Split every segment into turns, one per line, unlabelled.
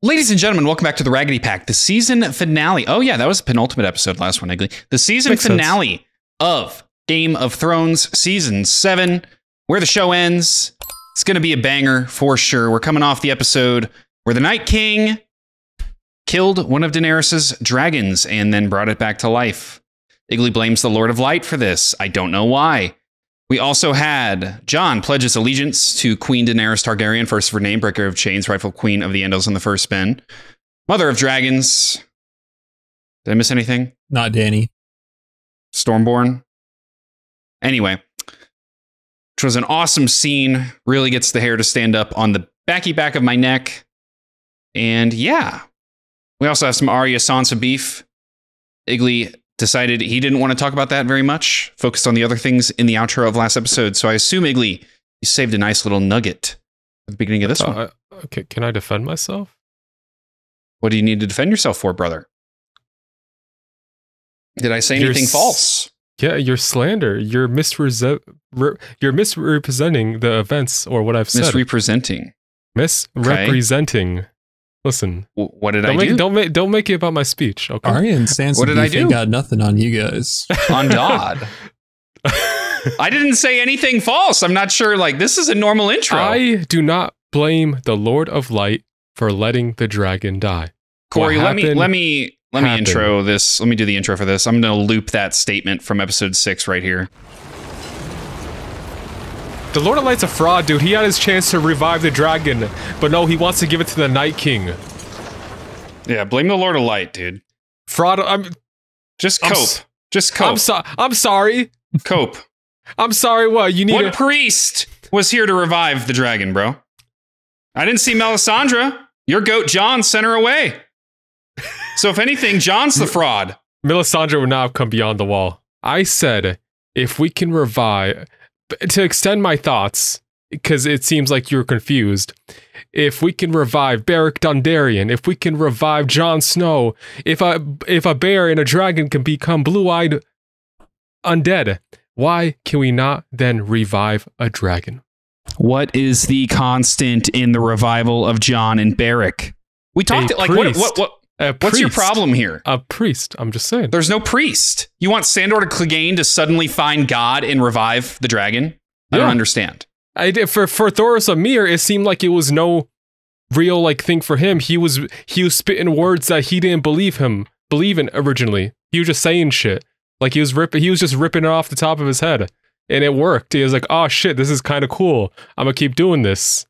Ladies and gentlemen, welcome back to the Raggedy Pack, the season finale. Oh yeah, that was the penultimate episode, last one, Igley. The season finale of Game of Thrones Season 7, where the show ends. It's going to be a banger for sure. We're coming off the episode where the Night King killed one of Daenerys' dragons and then brought it back to life. Igley blames the Lord of Light for this. I don't know why. We also had Jon pledges allegiance to Queen Daenerys Targaryen, first of her name, breaker of chains, rightful queen of the Andals in the first spin. Mother of dragons. Did I miss anything?
Not Dany.
Stormborn. Anyway, which was an awesome scene. Really gets the hair to stand up on the back of my neck. And yeah, we also have some Arya Sansa beef. Igley decided he didn't want to talk about that very much, focused on the other things in the outro of last episode. So I assume, Igley, you saved a nice little nugget at the beginning of this one.
Okay, can I defend myself?
What do you need to defend yourself for, brother? Did I say anything false?
Yeah, you're slander. You're misrepresenting the events or what I've said.
Misrepresenting.
Misrepresenting. Okay. Listen.
What did I do?
Don't make it about my speech. Okay.
Arya and Sansa
what did I do?
Got nothing on you guys.
On God. I didn't say anything false. I'm not sure. Like, this is a normal intro.
I do not blame the Lord of Light for letting the dragon die.
Corey, let me intro this. Let me do the intro for this. I'm going to loop that statement from episode 6 right here.
The Lord of Light's a fraud, dude. He had his chance to revive the dragon, but no, he wants to give it to the Night King.
Yeah, blame the Lord of Light, dude.
Fraud.
Just cope. Just cope.
I'm sorry.
Cope.
I'm sorry. What you need?
What priest was here to revive the dragon, bro? I didn't see Melisandre. Your goat Jon sent her away. So if anything, Jon's the fraud.
Melisandre would not have come beyond the wall. I said, if we can revive, to extend my thoughts, because it seems like you're confused, if we can revive Beric Dondarrion, if we can revive Jon Snow, if a bear and a dragon can become blue-eyed undead, why can we not then revive a dragon?
What is the constant in the revival of Jon and Beric? We talked like what's your problem here?
A priest. I'm just saying.
There's no priest. You want Sandor to Clegane to suddenly find God and revive the dragon? I don't understand.
For Thoros of Myr, it seemed like it was no real thing for him. He was spitting words that he didn't believe in originally. He was just saying shit. Like he was just ripping it off the top of his head. And it worked. He was like, oh shit, this is kind of cool. I'm gonna keep doing this.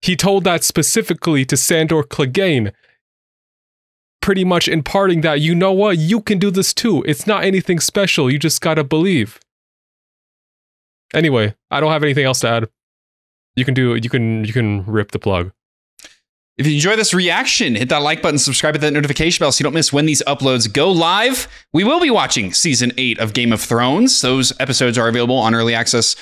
He told that specifically to Sandor Clegane, pretty much imparting that, you know what, you can do this too. It's not anything special. You just gotta believe. Anyway, I don't have anything else to add. You can rip the plug.
If you enjoy this reaction, hit that like button, subscribe, hit that notification bell so you don't miss when these uploads go live. We will be watching Season 8 of Game of Thrones. Those episodes are available on Early Access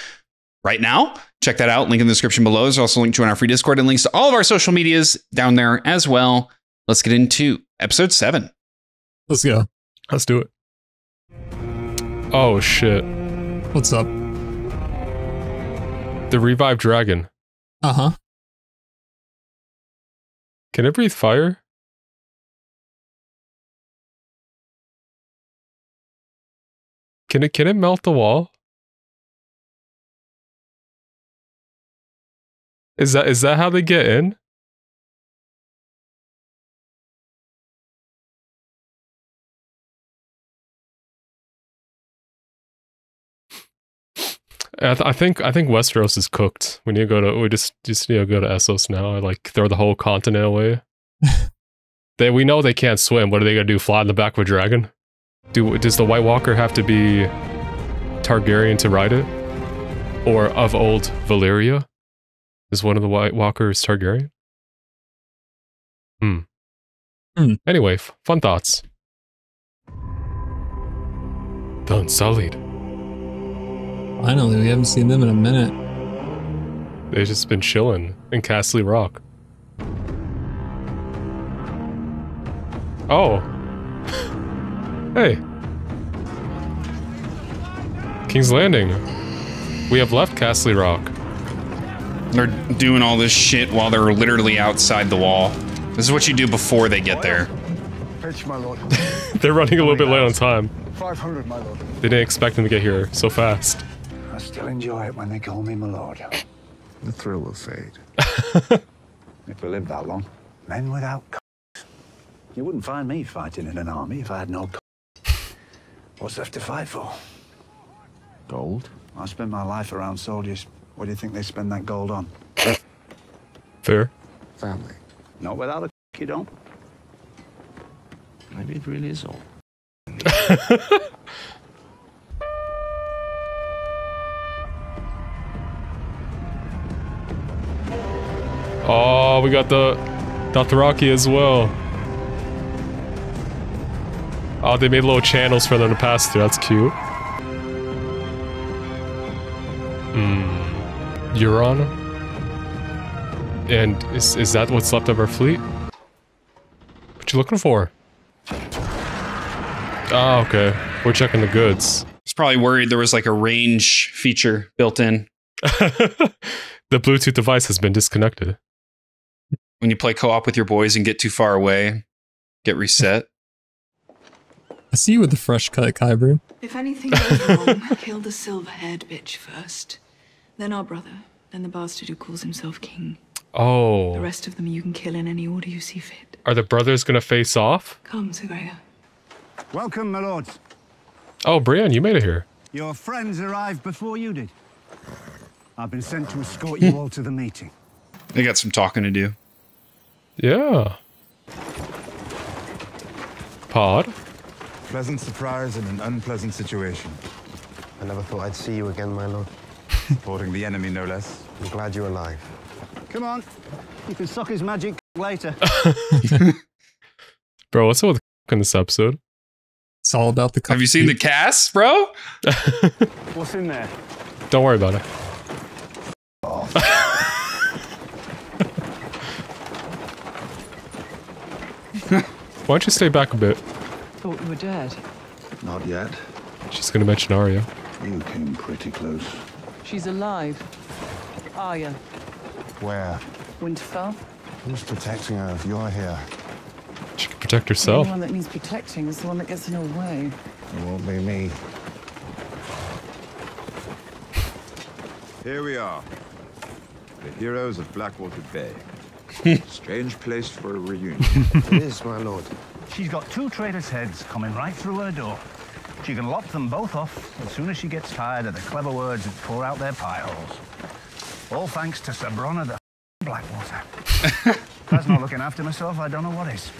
right now. Check that out. Link in the description below. There's also a link to join our free Discord and links to all of our social medias down there as well. Let's get into Episode 7.
Let's go.
Let's do it. Oh, shit.
What's up?
The revived dragon.
Uh-huh.
Can it breathe fire? Can it melt the wall? Is that how they get in? I think Westeros is cooked. We just need to go to Essos now and throw the whole continent away. We know they can't swim. What are they gonna do? Fly on the back of a dragon? Does the White Walker have to be Targaryen to ride it? Or of old Valyria? Is one of the White Walkers Targaryen? Anyway, fun thoughts. The Unsullied.
Finally, we haven't seen them in a minute.
They've just been chilling in Castle Rock. Oh. Hey. King's Landing. We have left Castle Rock.
They're doing all this shit while they're literally outside the wall. This is what you do before they get there.
Pitch, my lord.
They're running a little bit late on time.
500, my lord.
They didn't expect them to get here so fast.
I still enjoy it when they call me my lord. The thrill will fade. If we live that long. Men without c***s. You wouldn't find me fighting in an army if I had no c***. What's left to fight for? Gold? I spent my life around soldiers. What do you think they spend that gold on?
Fair.
Family. Not without a c***, you don't. Maybe it really is all.
Oh, we got the Dothraki as well. Oh, they made little channels for them to pass through. That's cute. Euron? And is that what's left of our fleet? What you looking for? Oh, okay. We're checking the goods.
He's probably worried there was like a range feature built in.
The Bluetooth device has been disconnected.
When you play co-op with your boys and get too far away, get reset.
I see you with the fresh cut, Kyber.
If anything goes wrong, kill the silver-haired bitch first. Then our brother. Then the bastard who calls himself king. The
Oh.
rest of them you can kill in any order you see fit.
Are the brothers gonna face off?
Come, Sir Gregor.
Welcome, my lords.
Oh, Brienne, you made it here.
Your friends arrived before you did. I've been sent to escort you all to the meeting.
They got some talking to do.
Yeah. Pod?
Pleasant surprise in an unpleasant situation.
I never thought I'd see you again, my lord.
Supporting the enemy, no less.
I'm glad you're alive.
Come on. You can suck his magic later.
Bro, what's up with in this episode?
It's all about the.
Have you seen the cast, bro?
What's in there?
Don't worry about it. Why don't you stay back a bit?
Thought you were dead.
Not yet.
She's gonna mention Arya.
You came pretty close.
She's alive. Arya.
Where?
Winterfell.
Who's protecting her if you're here?
She can protect herself.
The one that needs protecting is the one that gets in her way.
It won't be me.
Here we are. The heroes of Blackwater Bay. Strange place for a reunion.
It is, my lord.
She's got two traitors' heads coming right through her door. She can lop them both off as soon as she gets tired of the clever words that pour out their pie holes. All thanks to Sir Bronner the Blackwater. If that's not looking after myself, I don't know what is.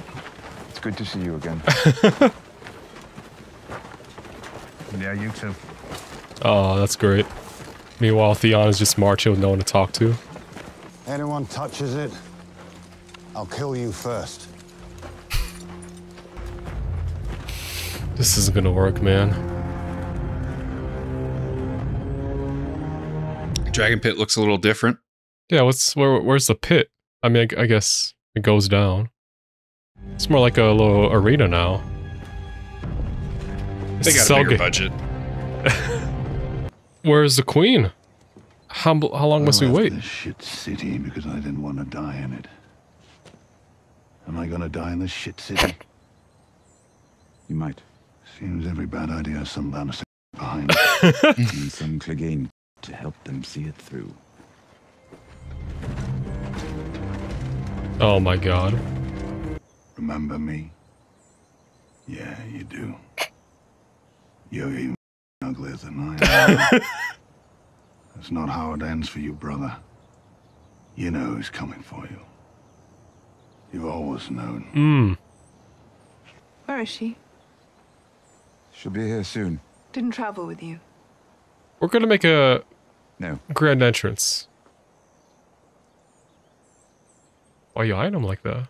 It's good to see you again.
Yeah, you too.
Oh, that's great. Meanwhile, Theon is just marching with no one to talk to.
Anyone touches it, I'll kill you first.
This isn't gonna work, man.
Dragon Pit looks a little different.
Yeah, where's the pit? I mean, I guess it goes down. It's more like a little arena now.
They got a bigger budget.
Where's the queen? How long must we wait?
This shit city because I didn't want to die in it. Am I gonna die in this shit city?
You might.
Seems every bad idea has some bastard behind
And some Clegane to help them see it through.
Oh my god.
Remember me? Yeah, you do. You're even uglier than I am. That's not how it ends for you, brother. You know who's coming for you. You've always known.
Where is she?
She'll be here soon.
Didn't travel with you.
We're gonna make a
No.
grand entrance. Why you eyeing him like that?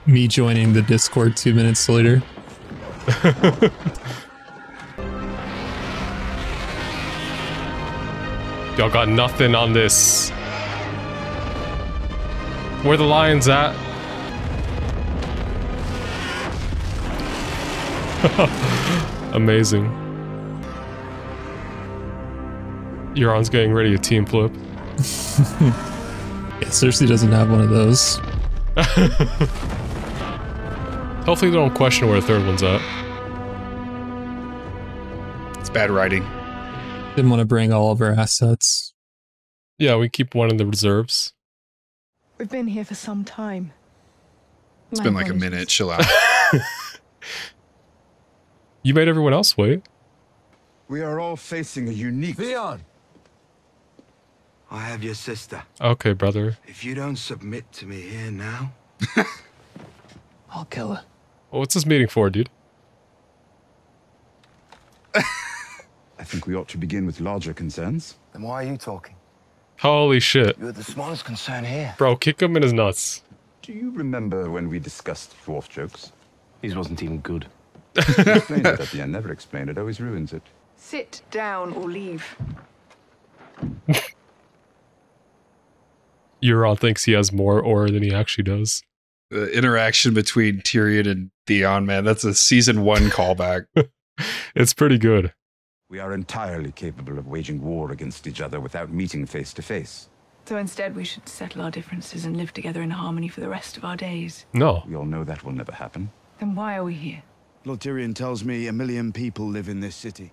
Me joining the Discord 2 minutes later.
Y'all got nothing on this. Where the lions at? Amazing. Euron's getting ready to team flip.
Yeah, Cersei doesn't have one of those.
Hopefully they don't question where the third one's at.
It's bad writing.
Didn't want to bring all of our assets.
Yeah, we keep one in the reserves.
We've been here for some time.
It's been like a minute. Chill out.
You made everyone else wait.
We are all facing a unique...
Theon! I have your sister.
Okay, brother.
If you don't submit to me here now...
I'll kill her.
Well, what's this meeting for, dude?
I think we ought to begin with larger concerns.
Then why are you talking?
Holy shit.
You're the smallest concern here.
Bro, kick him in his nuts.
Do you remember when we discussed dwarf jokes?
His wasn't even good.
Explain it at the end. Never explain it. Always ruins it.
Sit down or leave.
Euron thinks he has more aura than he actually does.
The interaction between Tyrion and Theon, man, that's a season 1 callback.
It's pretty good.
We are entirely capable of waging war against each other without meeting face to face.
So instead, we should settle our differences and live together in harmony for the rest of our days.
No.
We all know that will never happen.
Then why are we here?
Lord Tyrion tells me 1 million people live in this city.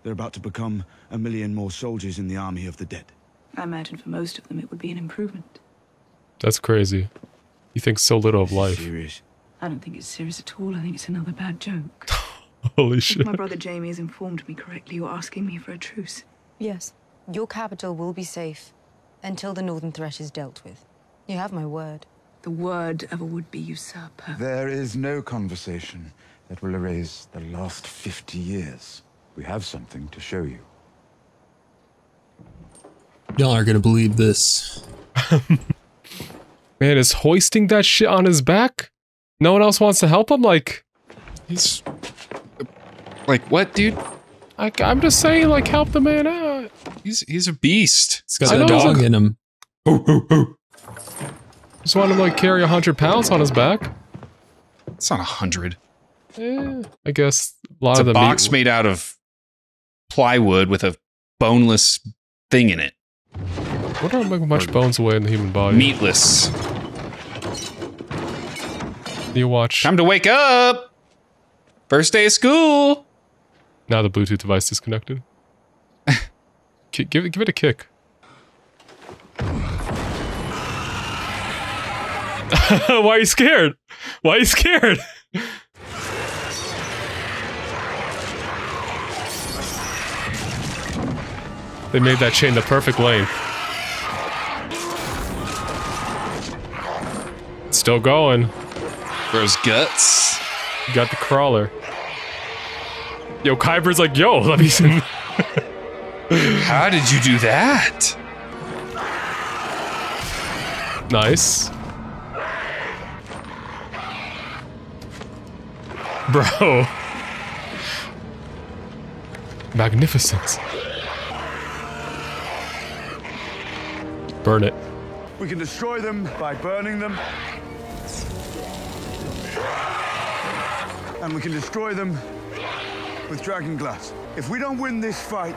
They're about to become 1 million more soldiers in the army of the dead.
I imagine for most of them it would be an improvement.
That's crazy. He thinks so little of
This is
life.
serious.
I don't think it's serious at all. I think it's another bad joke.
Holy
If
shit.
my brother Jamie has informed me correctly, you're asking me for a truce.
Yes. Your capital will be safe until the Northern Threat is dealt with. You have my word.
The word of a would-be usurper.
There is no conversation that will erase the last 50 years. We have something to show you.
Y'all aren't gonna believe this.
Man, is hoisting that shit on his back? No one else wants to help him? Like,
He's... Like, what, dude?
I'm just saying, like, help the man out.
He's a beast.
He's got
I
that
know,
dog
like-
in him.
Just want him to, like, carry 100 pounds on his back.
It's not 100.
I guess a lot
It's
of
a
the
box
meat-
made out of plywood with a boneless thing in it.
What are much bones away in the human body?
Meatless.
You watch.
Time to wake up! First day of school!
Now the Bluetooth device disconnected. Give it a kick. Why are you scared? Why are you scared? They made that chain the perfect length. It's still going.
Bro's guts.
Got the crawler. Yo, Kyber's like, yo, let me see.
How did you do that?
Nice. Bro. Magnificent. Burn it.
We can destroy them by burning them. And we can destroy them with dragon glass. If we don't win this fight,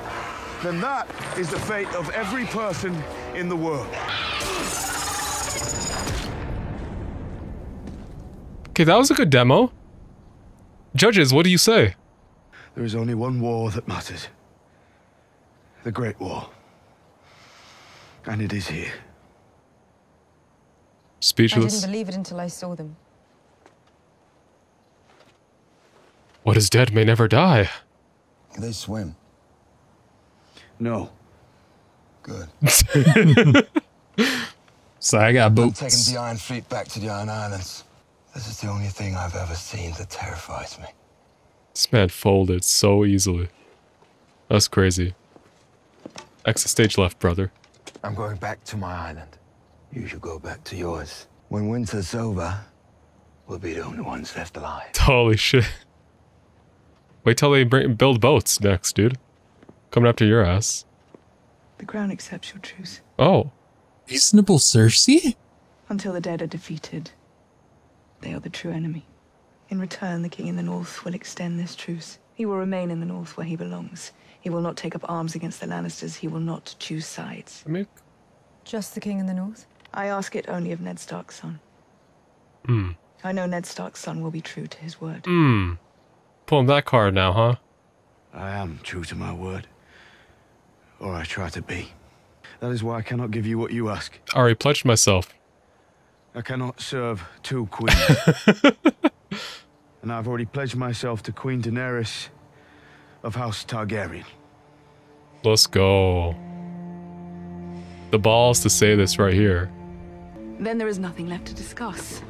then that is the fate of every person in the world.
Okay, that was a good demo. Judges, what do you say?
There is only one war that matters. The Great War. And it is here.
I
Speechless.
didn't believe it until I saw them.
What is dead may never die.
They swim.
No.
Good.
So I got
I'm
boats.
taking the Iron Fleet back to the Iron Islands. This is the only thing I've ever seen that terrifies me.
This man folded so easily. That's crazy. Exit stage left, brother.
I'm going back to my island. You should go back to yours. When winter's over, we'll be the only ones left alive.
Holy shit. Wait till they build boats next, dude. Coming after your ass.
The crown accepts your truce.
Oh.
Reasonable Cersei?
Until the dead are defeated, they are the true enemy. In return, the king in the north will extend this truce. He will remain in the north where he belongs. He will not take up arms against the Lannisters. He will not choose sides.
I mean,
Just the king in the north?
I ask it only of Ned Stark's son.
Hmm.
I know Ned Stark's son will be true to his word.
Hmm. Pulling that card now, huh?
I am true to my word. Or I try to be. That is why I cannot give you what you ask.
I already pledged myself.
I cannot serve two queens. And I've already pledged myself to Queen Daenerys of House Targaryen.
Let's go. The balls to say this right here.
Then there is nothing left to discuss.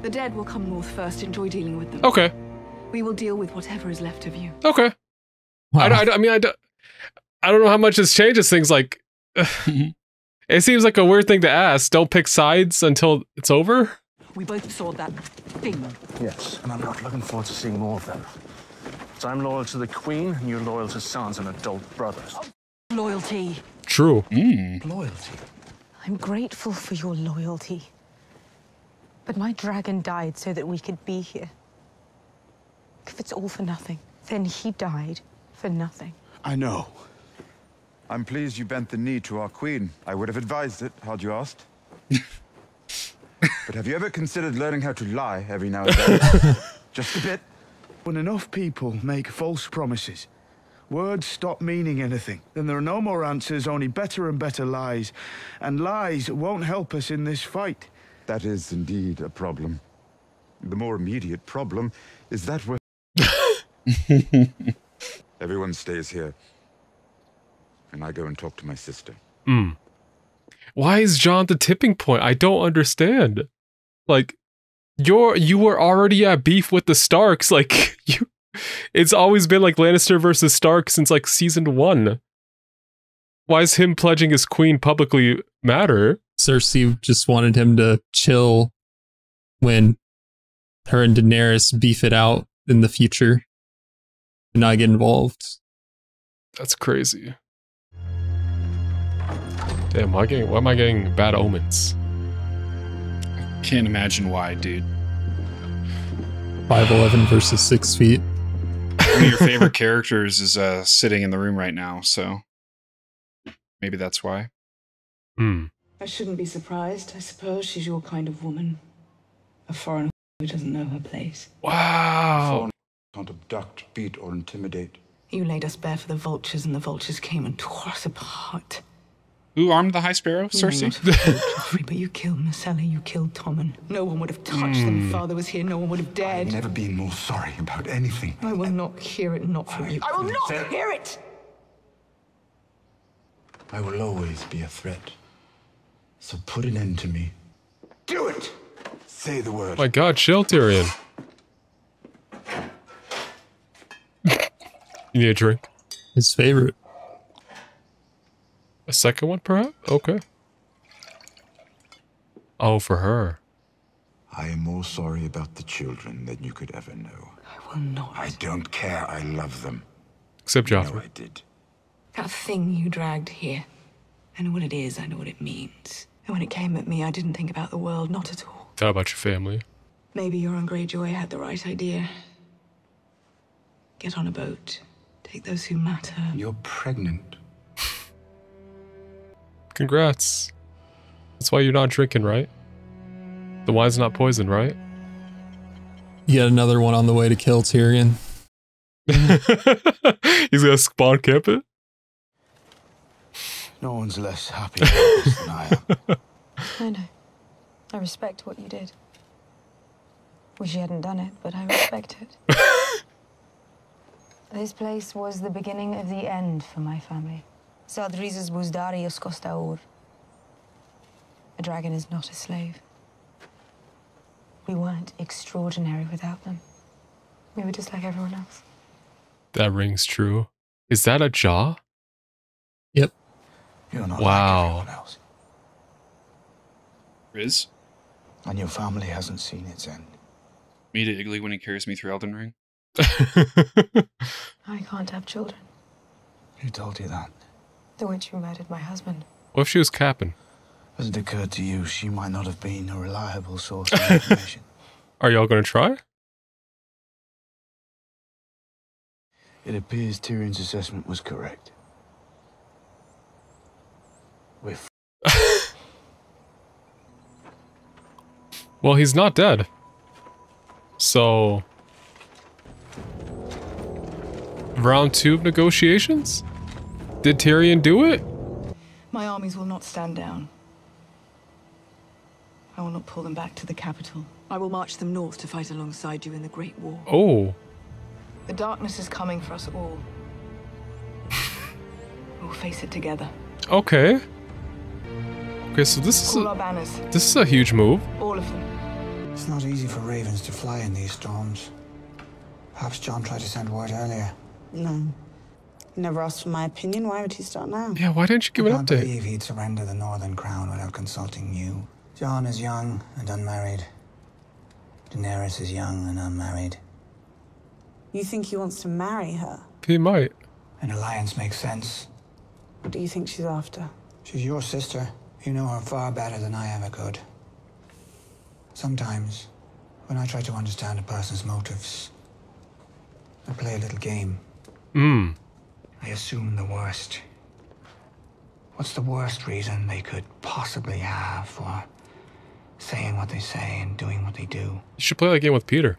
The dead will come north first. Enjoy dealing with them.
Okay.
We will deal with whatever is left of you.
Okay.
Wow.
I mean, I don't know how much this changes things. Like, it seems like a weird thing to ask. Don't pick sides until it's over.
We both saw that thing.
Yes, and I'm not looking forward to seeing more of them. So I'm loyal to the Queen, and you're loyal to sons and adult brothers.
Loyalty.
True.
Loyalty.
I'm grateful for your loyalty. But my dragon died so that we could be here. If it's all for nothing, then he died for nothing.
I know.
I'm pleased you bent the knee to our queen. I would have advised it, had you asked. But have you ever considered learning how to lie every now and then? Just a bit.
When enough people make false promises, words stop meaning anything. Then there are no more answers, only better and better lies. And lies won't help us in this fight.
That is indeed a problem. The more immediate problem is that we're... Everyone stays here. And I go and talk to my sister.
Why is Jon the tipping point? I don't understand. Like, you were already at beef with the Starks. Like, it's always been like Lannister versus Stark since like season 1. Why is him pledging his queen publicly matter?
Cersei just wanted him to chill when her and Daenerys beef it out in the future and not get involved.
That's crazy. Damn, why am I getting bad omens?
Can't imagine why, dude.
5'11" versus 6 feet.
One of your favorite characters is sitting in the room right now, so maybe that's why.
I shouldn't be surprised. I suppose she's your kind of woman. A foreigner who doesn't know her place.
Wow.
Can't abduct, beat, or intimidate.
You laid us bare for the vultures, and the vultures came and tore us apart.
Who armed the High Sparrow? Cersei?
Joffrey, but you killed Myrcella, you killed Tommen. No one would have touched them if Father was here. No one would have dared.
I've never been more sorry about anything.
I will not hear it, not from you. I will not hear it!
I will always be a threat. So put an end to me. Do it! Say the word.
My God, chill, Tyrion. You need a drink?
His favorite.
A second one, perhaps? Okay. Oh, for her.
I am more sorry about the children than you could ever know.
I will not.
I don't care. I love them.
Except Joffrey.
No, I did.
That thing you dragged here. I know what it is, I know what it means. And when it came at me, I didn't think about the world, not at all.
Thought about your family.
Maybe Euron Greyjoy had the right idea. Get on a boat. Take those who matter.
You're pregnant.
Congrats. That's why you're not drinking, right? The wine's not poison, right?
Yet another one on the way to kill Tyrion.
He's gonna spawn camp it?
No one's less happy about this than I am.
I know. I respect what you did. Wish you hadn't done it, but I respect it. This place was the beginning of the end for my family. Sadriz's Buzdarius Kostaur. A dragon is not a slave. We weren't extraordinary without them. We were just like everyone else.
That rings true. Is that a jaw?
Yep.
You're not
wow.
like everyone else.
Riz?
And your family hasn't seen its end.
Immediately when he carries me through Elden Ring.
I can't have children.
Who told you that?
The witch who murdered my husband.
What if she was capping?
Has it occurred to you she might not have been a reliable source of information?
Are y'all gonna try?
It appears Tyrion's assessment was correct. We're
Well, he's not dead. So... round 2 of negotiations? Did Tyrion do it?
My armies will not stand down. I will not pull them back to the capital. I will march them north to fight alongside you in the Great War.
Oh.
The darkness is coming for us all. We'll face it together.
Okay. Okay, so this
Call our banners.
is a huge move.
All of them.
It's not easy for ravens to fly in these storms. Perhaps John tried to send word earlier.
No. He never asked for my opinion. Why would he start now?
Yeah, why didn't you give an
I
update?
can't believe he'd surrender the Northern Crown without consulting you. John is young and unmarried. Daenerys is young and unmarried.
You think he wants to marry her?
He might.
An alliance makes sense.
What do you think she's after?
She's your sister. You know her far better than I ever could. Sometimes, when I try to understand a person's motives, I play a little game. I assume the worst. What's the worst reason they could possibly have for saying what they say and doing what they do?
You should play that game with Peter.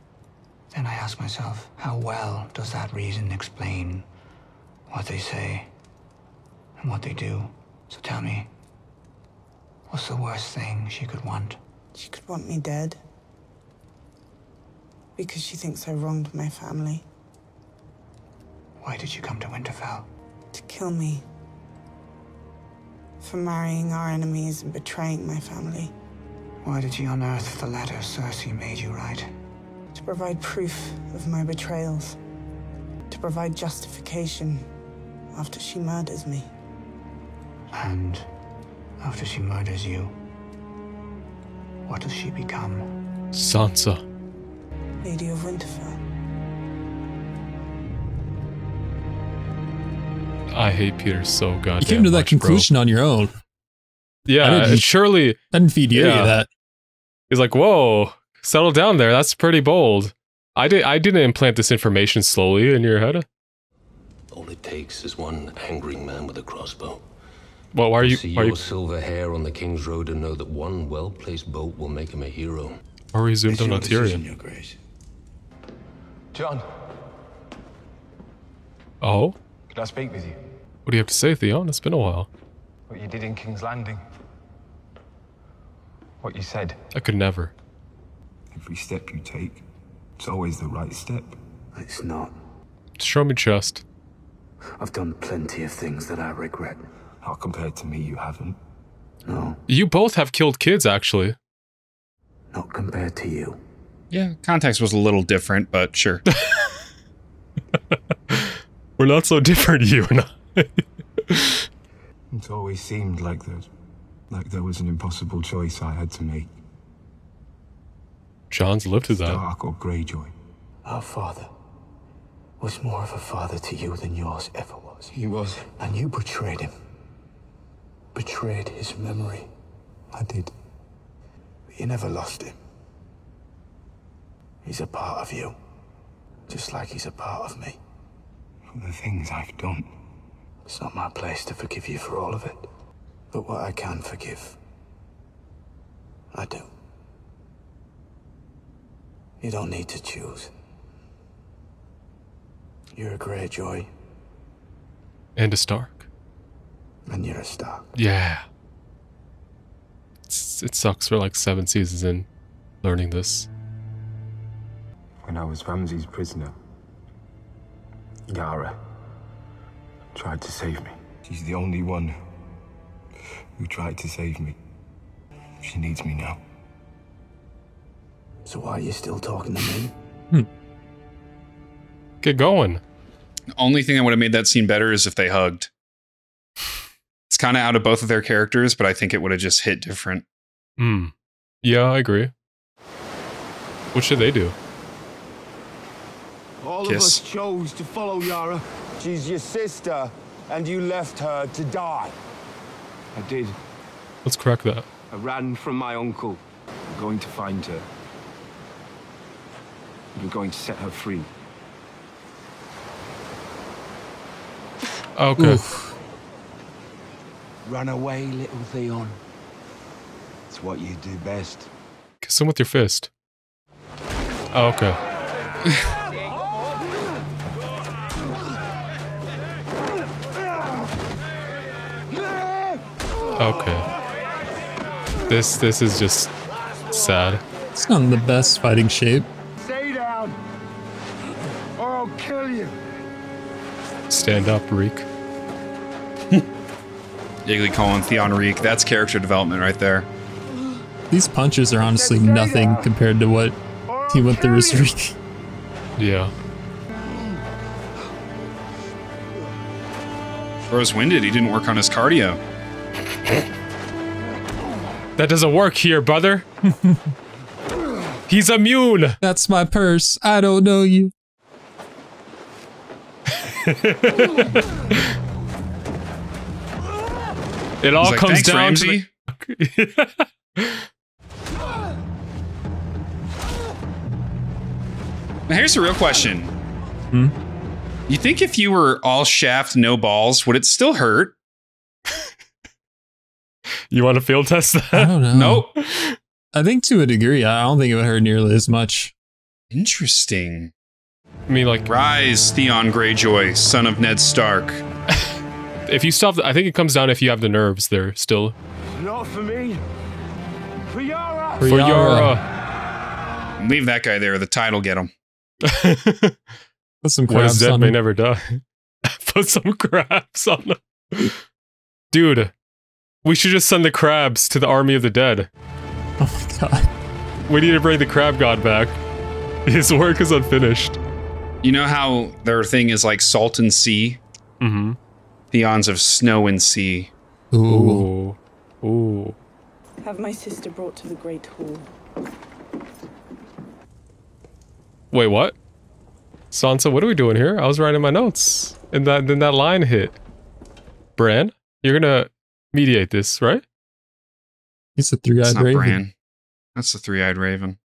Then I ask myself, how well does that reason explain what they say and what they do? So tell me, what's the worst thing she could want?
She could want me dead. Because she thinks I wronged my family.
Why did you come to Winterfell?
To kill me. For marrying our enemies and betraying my family.
Why did she unearth the letter Cersei made you write?
To provide proof of my betrayals. To provide justification after she murders me.
And after she murders you, what does she become?
Sansa.
Lady of Winterfell.
I hate Peter so goddamn
You came to that
much,
conclusion on your own.
Yeah, surely.
I didn't feed you any of that.
He's like, whoa, settle down there. That's pretty bold. I didn't implant this information slowly in your head.
All it takes is one angering man with a crossbow.
Well, why are you?
See your silver hair on the King's Road and know that one well-placed bolt will make him a hero.
Or we zoomed in on Tyrion.
Your Grace.
John,
Oh,
could I speak with you?
what do you have to say, Theon? It's been a while.
What you did in King's Landing. What you said.
I could never.
Every step you take, it's always the right step.
It's not.
Show me chest.
I've done plenty of things that I regret.
Not compared to me, you haven't.
No,
You both have killed kids, actually.
not compared to you.
Yeah, context was a little different, but sure.
We're not so different, you and I.
It's always seemed like there was an impossible choice I had to make.
John's lived through that.
Stark or Greyjoy.
Our father was more of a father to you than yours ever was.
He was.
And you betrayed him. Betrayed his memory.
I did.
But you never lost him. He's a part of you. Just like he's a part of me.
For the things I've done.
It's not my place to forgive you for all of it. But what I can forgive, I do. You don't need to choose. You're a Greyjoy.
And a Stark.
And you're a Stark.
Yeah. It sucks for like 7 seasons in learning this.
When I was Ramsay's prisoner, Yara tried to save me. She's the only one who tried to save me. She needs me now.
So why are you still talking to me?
Get going.
The only thing that would have made that scene better is if they hugged. It's kind of out of both of their characters, but I think it would have just hit different.
Yeah, I agree. What should they do?
All of us chose to follow Yara. She's your sister, and you left her to die.
I did.
Let's correct that.
I ran from my uncle. I'm going to find her. We're going to set her free.
Okay.
Oof. Run away, little Theon. It's what you do best.
Kiss him with your fist. Oh, okay. Okay. This is just sad.
It's not in the best fighting shape.
Stay down, or I'll kill you.
Stand up, Reek.
Yiggly calling Theon Reek. That's character development right there.
These punches are honestly nothing compared to what he went through as Reek.
Yeah.
Bro's winded. He didn't work on his cardio.
That doesn't work here, brother. He's immune.
That's my purse. I don't know you.
It all comes down
to Now here's the real question. You think if you were all shaft, no balls, would it still hurt?
You want to field test that?
I don't know.
Nope.
I think to a degree, I don't think it would hurt nearly as much.
Interesting.
I mean, like,
rise, Theon Greyjoy, son of Ned Stark.
If you stop, I think it comes down if you have the nerves there still.
Not for me. For Yara.
For Yara.
Leave that guy there. The tide will get him.
Put some
What is
crabs
dead
on
may
him.
never die. Put some crabs on him. Dude, we should just send the crabs to the army of the dead.
Oh my god.
We need to bring the crab god back. His work is unfinished.
You know how their thing is like salt and sea?
Mm-hmm.
Theon's of snow and sea.
Ooh.
Ooh.
Have my sister brought to the Great Hall.
Wait, what? Sansa, what are we doing here? I was writing my notes. And then that line hit. Bran, you're gonna mediate this, right?
He's a
It's
three-eyed
not
raven.
Bran. That's the three-eyed raven.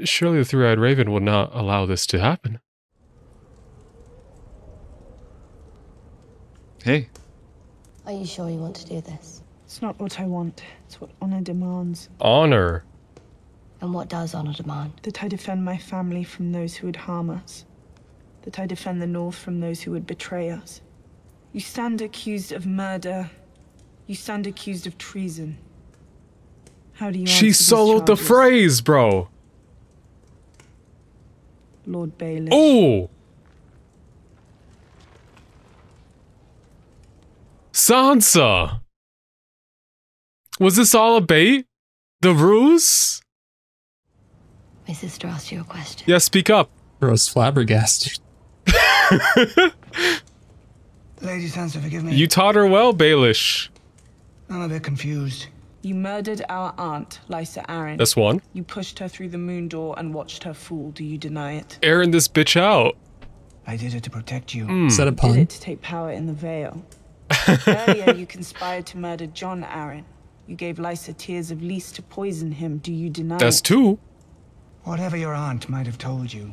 Surely the three-eyed raven would not allow this to happen.
Hey.
Are you sure you want to do this?
It's not what I want. It's what honor demands.
Honor.
And what does honor demand?
That I defend my family from those who would harm us. That I defend the North from those who would betray us. You stand accused of murder. You stand accused of treason. How do you
She
answer these
soloed the
charges?
phrase, bro.
Lord Baelish.
Oh! Sansa! Was this all a bait? The ruse?
My sister asked you a question.
Yeah, speak up.
Bro's flabbergasted.
Lady Sansa, forgive me.
You taught her well, Baelish.
I'm a bit confused.
You murdered our aunt, Lysa Arryn.
That's one.
You pushed her through the moon door and watched her fall. Do you deny it?
Airing this bitch out.
I did it to protect you.
Is that a
Did
pun?
it to take power in the Vale. Earlier, you conspired to murder John Arryn. You gave Lysa tears of Lys to poison him. Do you deny
That's
it?
two.
Whatever your aunt might have told you,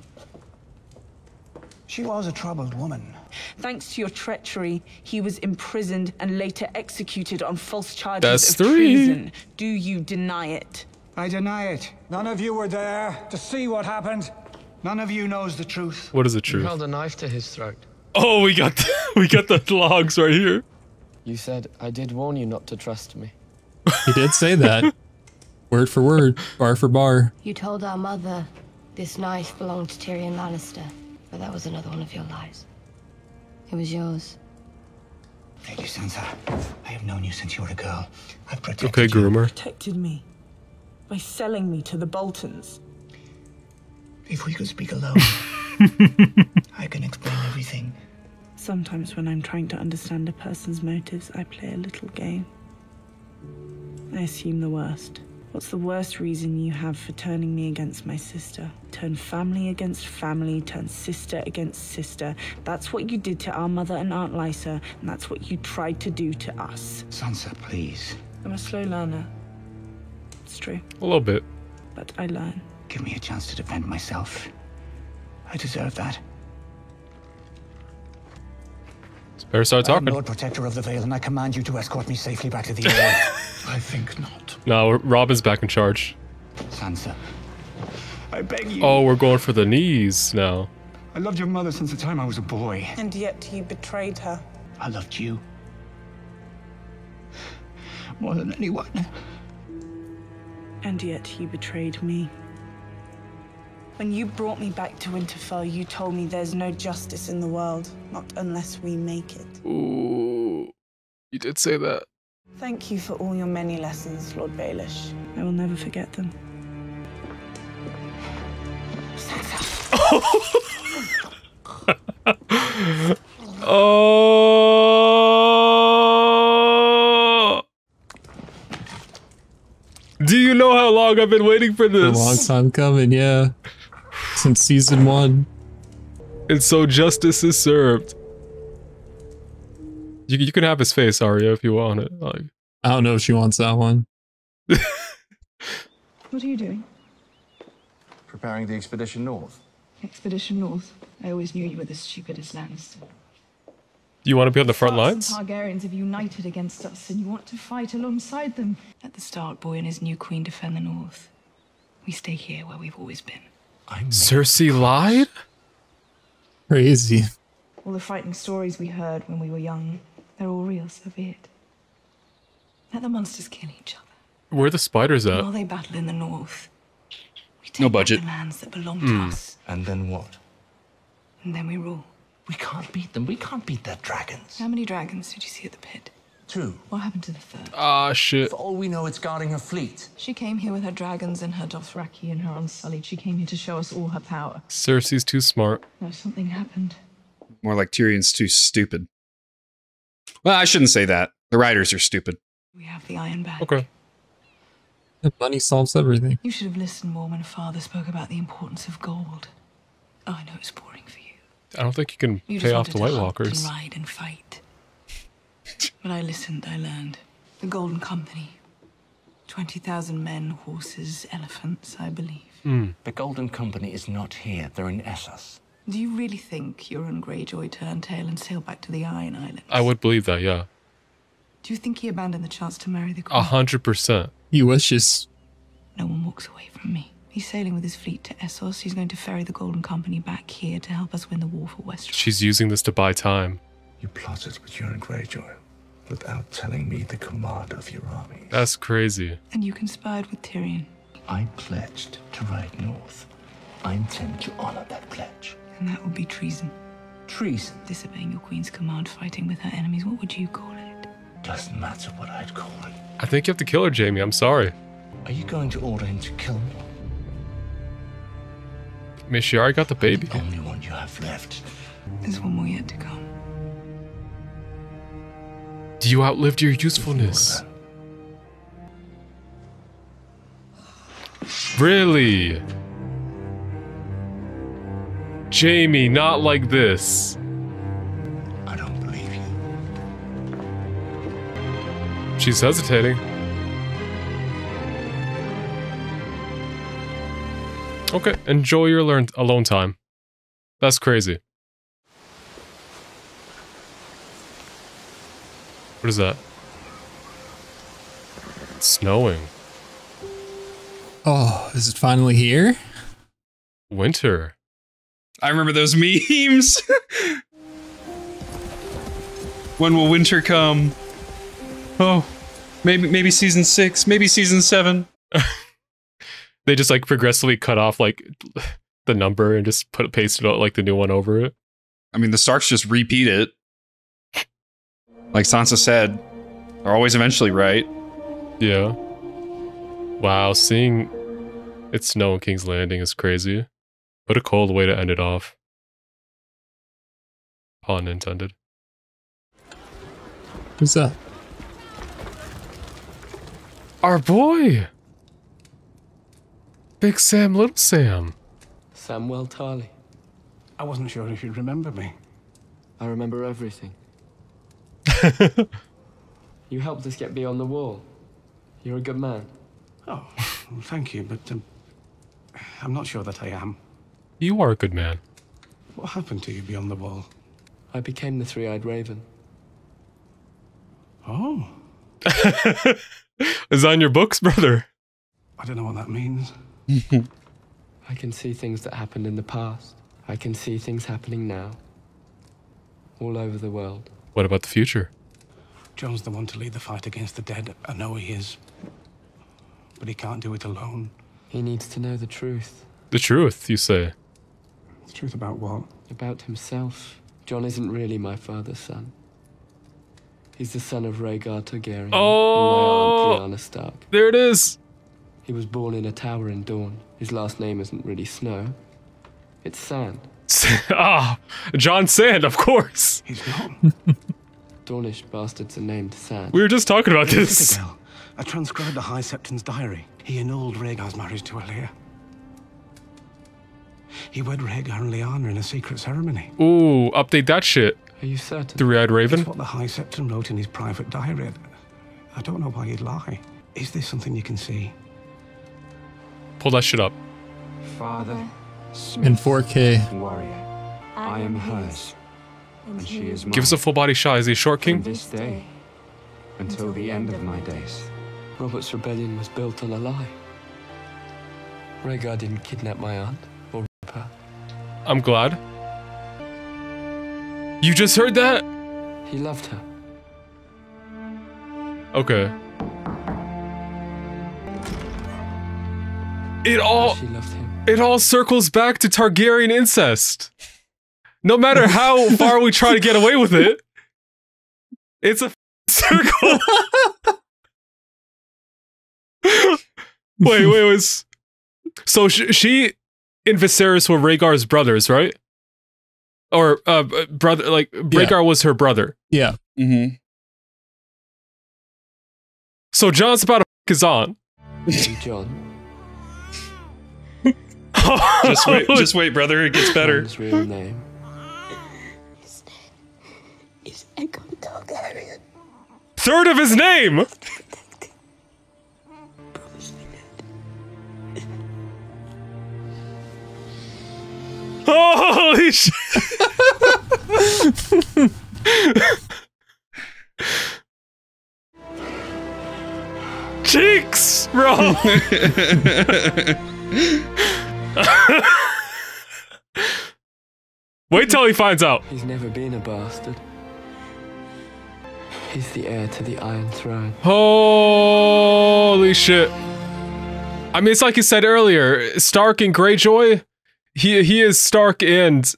she was a troubled woman.
Thanks to your treachery, he was imprisoned and later executed on false charges
That's
of
three.
treason. Do you deny it?
I deny it. None of you were there to see what happened. None of you knows the truth.
What is the
You
truth?
held a knife to his throat.
Oh, we got the logs right here.
You said I did warn you not to trust me.
He did say that. Word for word, bar for bar.
You told our mother this knife belonged to Tyrion Lannister, but that was another one of your lies. It was yours.
Lady Sansa, I have known you since you were a girl. I've protected
Okay,
you.
groomer.
Protected me by selling me to the Boltons.
If we could speak alone, I can explain everything.
Sometimes when I'm trying to understand a person's motives, I play a little game. I assume the worst. What's the worst reason you have for turning me against my sister? Turn family against family, turn sister against sister. That's what you did to our mother and Aunt Lysa, and that's what you tried to do to us.
Sansa, please.
I'm a slow learner. It's true,
A little bit.
but I learn.
Give me a chance to defend myself. I deserve that.
Better start
I am
talking.
Lord Protector of the Vale, and I command you to escort me safely back to the Aeon. I think not.
No, Robin's back in charge.
Sansa, I beg you.
Oh, we're going for the knees now.
I loved your mother since the time I was a boy.
And yet you betrayed her.
I loved you. More than anyone.
And yet you betrayed me. When you brought me back to Winterfell, you told me there's no justice in the world, not unless we make it.
Ooh, you did say that.
Thank you for all your many lessons, Lord Baelish. I will never forget them.
Oh! Do you know how long I've been waiting for this?
A long time coming, yeah. Since season 1.
And so justice is served. You can have his face, Arya, if you want it. Like,
I don't know if she wants that one.
What are you doing?
Preparing the expedition north.
Expedition North. I always knew you were the stupidest Lannister.
you want to be on the front
Starks
lines?
and Targaryens have united against us, and you want to fight alongside them. Let the Stark boy and his new queen defend the North. We stay here where we've always been.
Cersei lied?
Crazy.
All the frightening stories we heard when we were young, they're all real, so be it. Let the monsters kill each other.
Where are the spiders at?
While they battle in the North, we take
No
back
budget.
the lands that belong to us,
And then what?
and then we rule.
We can't beat them. We can't beat their dragons.
How many dragons did you see at the pit?
2.
What happened to the third?
Ah, shit.
For all we know, it's guarding her fleet.
She came here with her dragons and her Dothraki and her Unsullied. She came here to show us all her power.
Cersei's too smart.
No, something happened.
More like Tyrion's too stupid. Well, I shouldn't say that. The writers are stupid.
We have the Iron Bag.
Okay.
Money solves everything.
You should have listened more when Father spoke about the importance of gold. Oh, I know it's boring for you.
I don't think you can
You
pay
just
off the
wanted
White
to hunt
Walkers.
and ride and fight. But I listened, I learned. The Golden Company. 20,000 men, horses, elephants, I believe.
The Golden Company is not here. They're in Essos.
Do you really think Euron Greyjoy turned tail and sailed back to the Iron Islands?
I would believe that, yeah.
Do you think he abandoned the chance to marry the Queen?
100%.
He wishes.
No one walks away from me. He's sailing with his fleet to Essos. He's going to ferry the Golden Company back here to help us win the war for Westeros.
She's using this to buy time.
You plotted with Euron Greyjoy without telling me the command of your army.
That's crazy.
And you conspired with Tyrion.
I pledged to ride north. I intend to honor that pledge.
And that would be treason.
Treason?
Disobeying your queen's command, fighting with her enemies. What would you call it?
Doesn't matter what I'd call it.
I think you have to kill her, Jamie. I'm sorry.
Are you going to order him to kill me?
I mean, she already got the baby.
The only one you have left.
There's one more yet to come.
You outlived your usefulness. Really? Jamie, not like this.
I don't believe you.
She's hesitating. Okay, enjoy your alone time. That's crazy. What is that? It's snowing.
Oh, is it finally here?
Winter.
I remember those memes. When will winter come? Oh, maybe season 6, maybe season 7.
They just like progressively cut off like the number and just pasted out like the new one over it.
I mean, the Starks just repeat it. Like Sansa said, they're always eventually right.
Yeah. Wow, seeing it snow in King's Landing is crazy. What a cold way to end it off. Pun intended.
Who's that?
Our boy! Big Sam, Little Sam.
Samwell Tarly.
I wasn't sure if you'd remember me.
I remember everything. You helped us get beyond the wall. You're a good man.
Oh, well, thank you, but I'm not sure that I am.
You are a good man.
What happened to you beyond the wall?
I became the Three-Eyed Raven.
Oh.
Is that in your books, brother?
I don't know what that means.
I can see things that happened in the past. I can see things happening now. All over the world.
What about the future?
John's the one to lead the fight against the dead. I know he is. But he can't do it alone.
He needs to know the truth.
The truth, you say?
The truth about what?
About himself. John isn't really my father's son. He's the son of Rhaegar Targaryen and my aunt Lyanna Stark.
There it is!
He was born in a tower in Dorne. His last name isn't really Snow. It's Sand.
Jon Sand, of course!
He's not.
Dornish bastards are named Sand.
We were just talking about this.
Citadel. I transcribed the High Septon's diary. He annulled Rhaegar's marriage to Alia. He wed Rhaegar and Lyanna in a secret ceremony.
Ooh, update that shit.
Are you certain?
Three-Eyed Raven?
That's what the High Septon wrote in his private diary. I don't know why he'd lie. Is this something you can see?
Pull that shit up.
Father,
In 4K.
warrior, I am hers, and she is mine.
Give us a full body shot. Is he a short king?
From this day, until the end of my days.
Robert's rebellion was built on a lie. Rhaegar didn't kidnap my aunt or rape her.
I'm glad. You just heard that?
He loved her.
Okay. It all circles back to Targaryen incest. No matter how far we try to get away with it, it's a circle. wait. So she and Viserys were Rhaegar's brothers, right? Or brother, like Rhaegar was her brother.
Yeah.
Mm-hmm.
So Jon's about to f his aunt.
Hey, John.
just wait, brother. It gets better.
John's real name.
His name is Aegon Targaryen.
Third of his name. Holy shit! Cheeks, bro. Wait till he finds out.
He's never been a bastard. He's the heir to the Iron Throne.
Holy shit. I mean, it's like you said earlier, Stark and Greyjoy, he is Stark and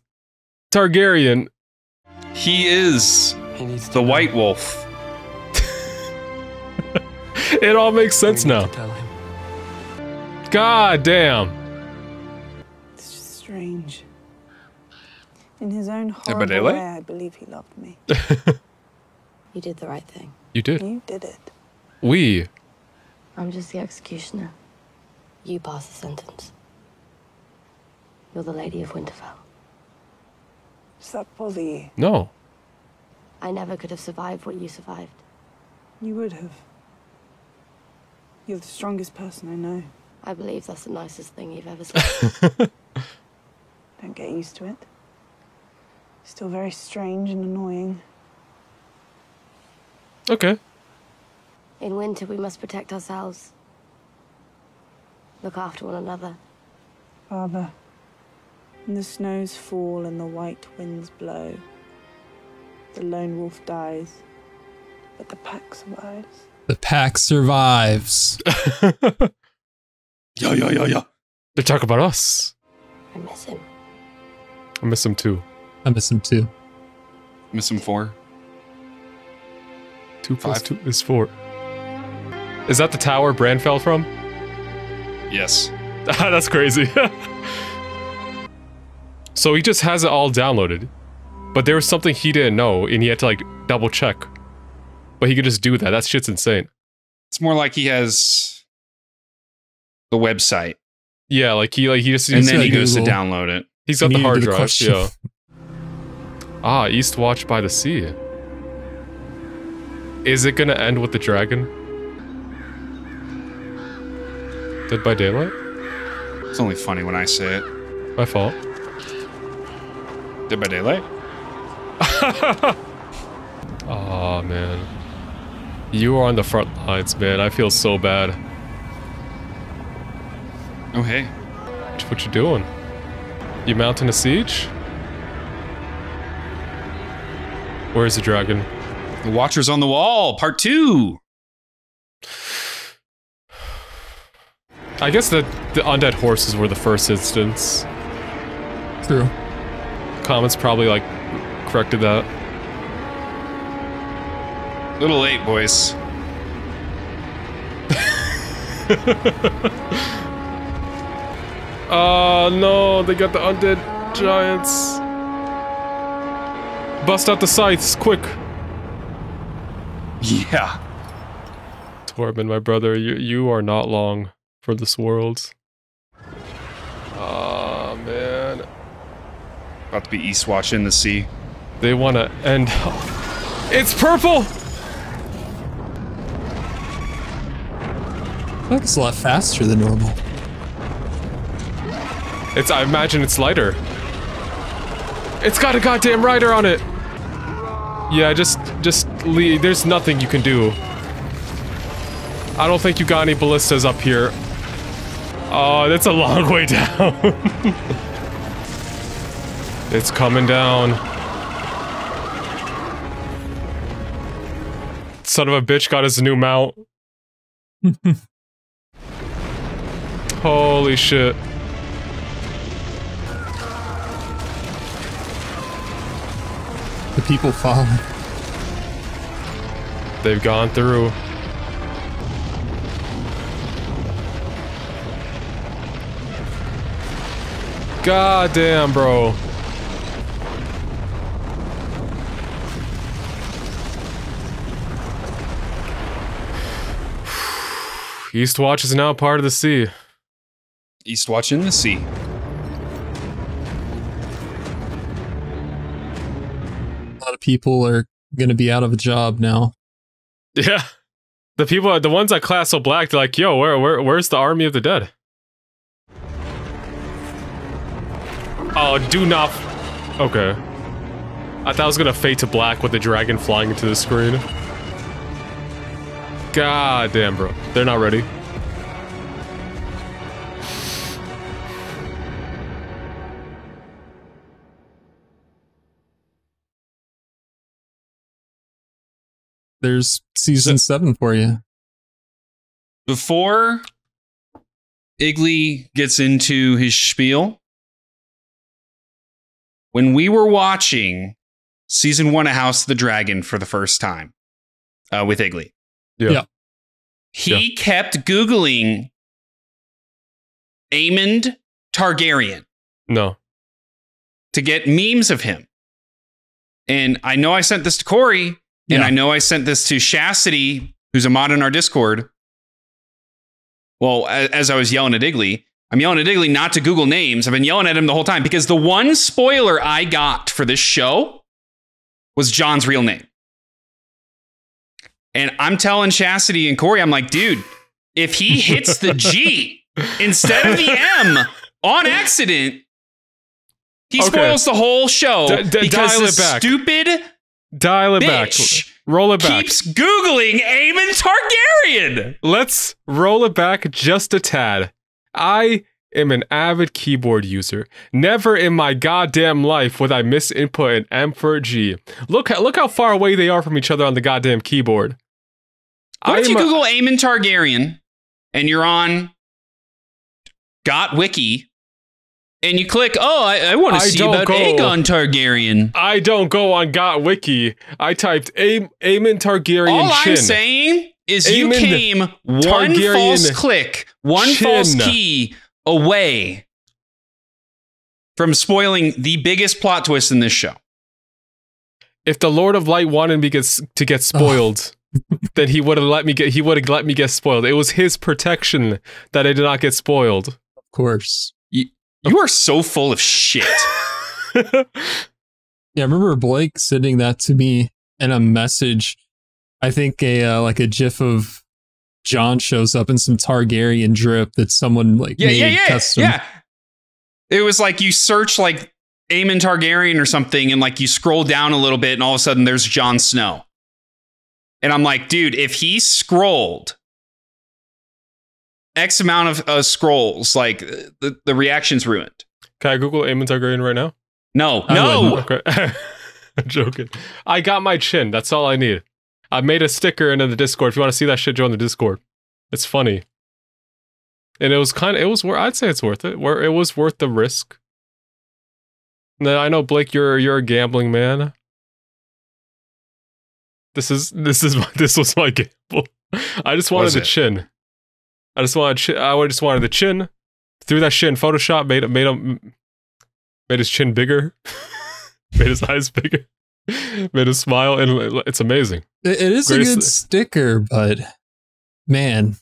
Targaryen.
He is the White Wolf.
It all makes sense now. God damn.
It's just strange. In his own
but
horrible
anyway.
way, I believe he loved me.
You did the right thing.
You did.
You did it.
We.
I'm just the executioner. You pass the sentence. You're the Lady of Winterfell.
Does that bother you?
No.
I never could have survived what you survived.
You would have. You're the strongest person I know.
I believe that's the nicest thing you've ever said.
Don't get used to it. Still very strange and annoying.
Okay.
In winter, we must protect ourselves. Look after one another.
Father, when the snows fall and the white winds blow, the lone wolf dies, but the pack survives.
The pack survives.
Yeah. They talk about us.
I miss him.
I miss him too.
I miss him too.
Miss him 4.
2 plus 2 is 4. Is that the tower Bran fell from?
Yes.
That's crazy. So he just has it all downloaded. But there was something he didn't know, and he had to like double check. But he could just do that. That shit's insane.
It's more like he has the website.
Yeah, like he just
and then he
Google.
goes to download it.
He's got the hard drive.
question.
Yeah. Eastwatch by the Sea. Is it gonna end with the dragon? Dead by Daylight?
It's only funny when I say it.
My fault.
Dead by Daylight?
Oh man. You are on the front lines, man. I feel so bad.
Oh, hey.
What you doing? You mounting a siege? Where's the dragon?
The Watchers on the Wall, part 2.
I guess the undead horses were the first instance.
True.
Comments probably like corrected that.
A little late, boys.
Oh no, they got the undead giants. Bust out the scythes, quick.
Yeah.
Torben, my brother, you are not long for this world. Oh man.
About to be Eastwatch in the sea.
They want to end. It's purple!
That's a lot faster than normal.
I imagine it's lighter. It's got a goddamn rider on it! Yeah, just leave. There's nothing you can do. I don't think you got any ballistas up here. Oh, that's a long way down. It's coming down. Son of a bitch got his new mount. Holy shit.
The people follow.
They've gone through. God damn, bro. Eastwatch is now part of the sea.
Eastwatch in the sea.
A lot of people are going to be out of a job now.
Yeah. The ones at Class So Black, they're like, yo, where's the army of the dead? Oh, do not. Okay. I thought I was gonna fade to black with the dragon flying into the screen. God damn, bro. They're not ready.
There's season 7 for you.
Before Iggly gets into his spiel, when we were watching season 1 of House of the Dragon for the first time with Iggly, he kept Googling Aemond Targaryen.
No.
To get memes of him. And I know I sent this to Corey, and I know I sent this to Chastity, who's a mod in our Discord. Well, as I was yelling at Iggly, I'm yelling at Iggly not to Google names. I've been yelling at him the whole time because the one spoiler I got for this show was John's real name. And I'm telling Chastity and Corey, I'm like, dude, if he hits the G instead of the M on accident, he spoils the whole show because
dial
the
it back.
Stupid
dial it
bitch
back. Roll it back.
Keeps Googling Aemond Targaryen.
Let's roll it back just a tad. I am an avid keyboard user. Never in my goddamn life would I misinput an M for a G. Look how far away they are from each other on the goddamn keyboard.
What if you Google Aemond Targaryen and you're on Got Wiki and you click, I want to see about Aegon Targaryen.
I don't go on Got Wiki. I typed Aemond Targaryen
All
chin.
I'm saying is
Aemond
you came one
Targaryen
false click, one
chin.
false key away from spoiling the biggest plot twist in this show.
If the Lord of Light wanted me to get spoiled, then he would have let me get spoiled. It was his protection that I did not get spoiled.
Of course.
You are so full of shit.
Yeah, I remember Blake sending that to me in a message. I think a GIF of John shows up in some Targaryen drip that someone made custom.
Yeah. It was like you search like Aemond Targaryen or something, and like you scroll down a little bit, and all of a sudden there's Jon Snow. And I'm like, dude, if he scrolled X amount of scrolls, like the reaction's ruined.
Can I Google Aemon Targaryen right now?
No.
Okay. I'm joking. I got my chin. That's all I need. I made a sticker in the Discord. If you want to see that shit, join the Discord. It's funny. And I'd say it's worth it. It was worth the risk. Now, I know, Blake, you're a gambling man. This was my gamble. I just wanted the chin. I just wanted the chin. Threw that shit in Photoshop, made his chin bigger, made his eyes bigger, made him smile, and it's amazing.
It is a good sticker, but man,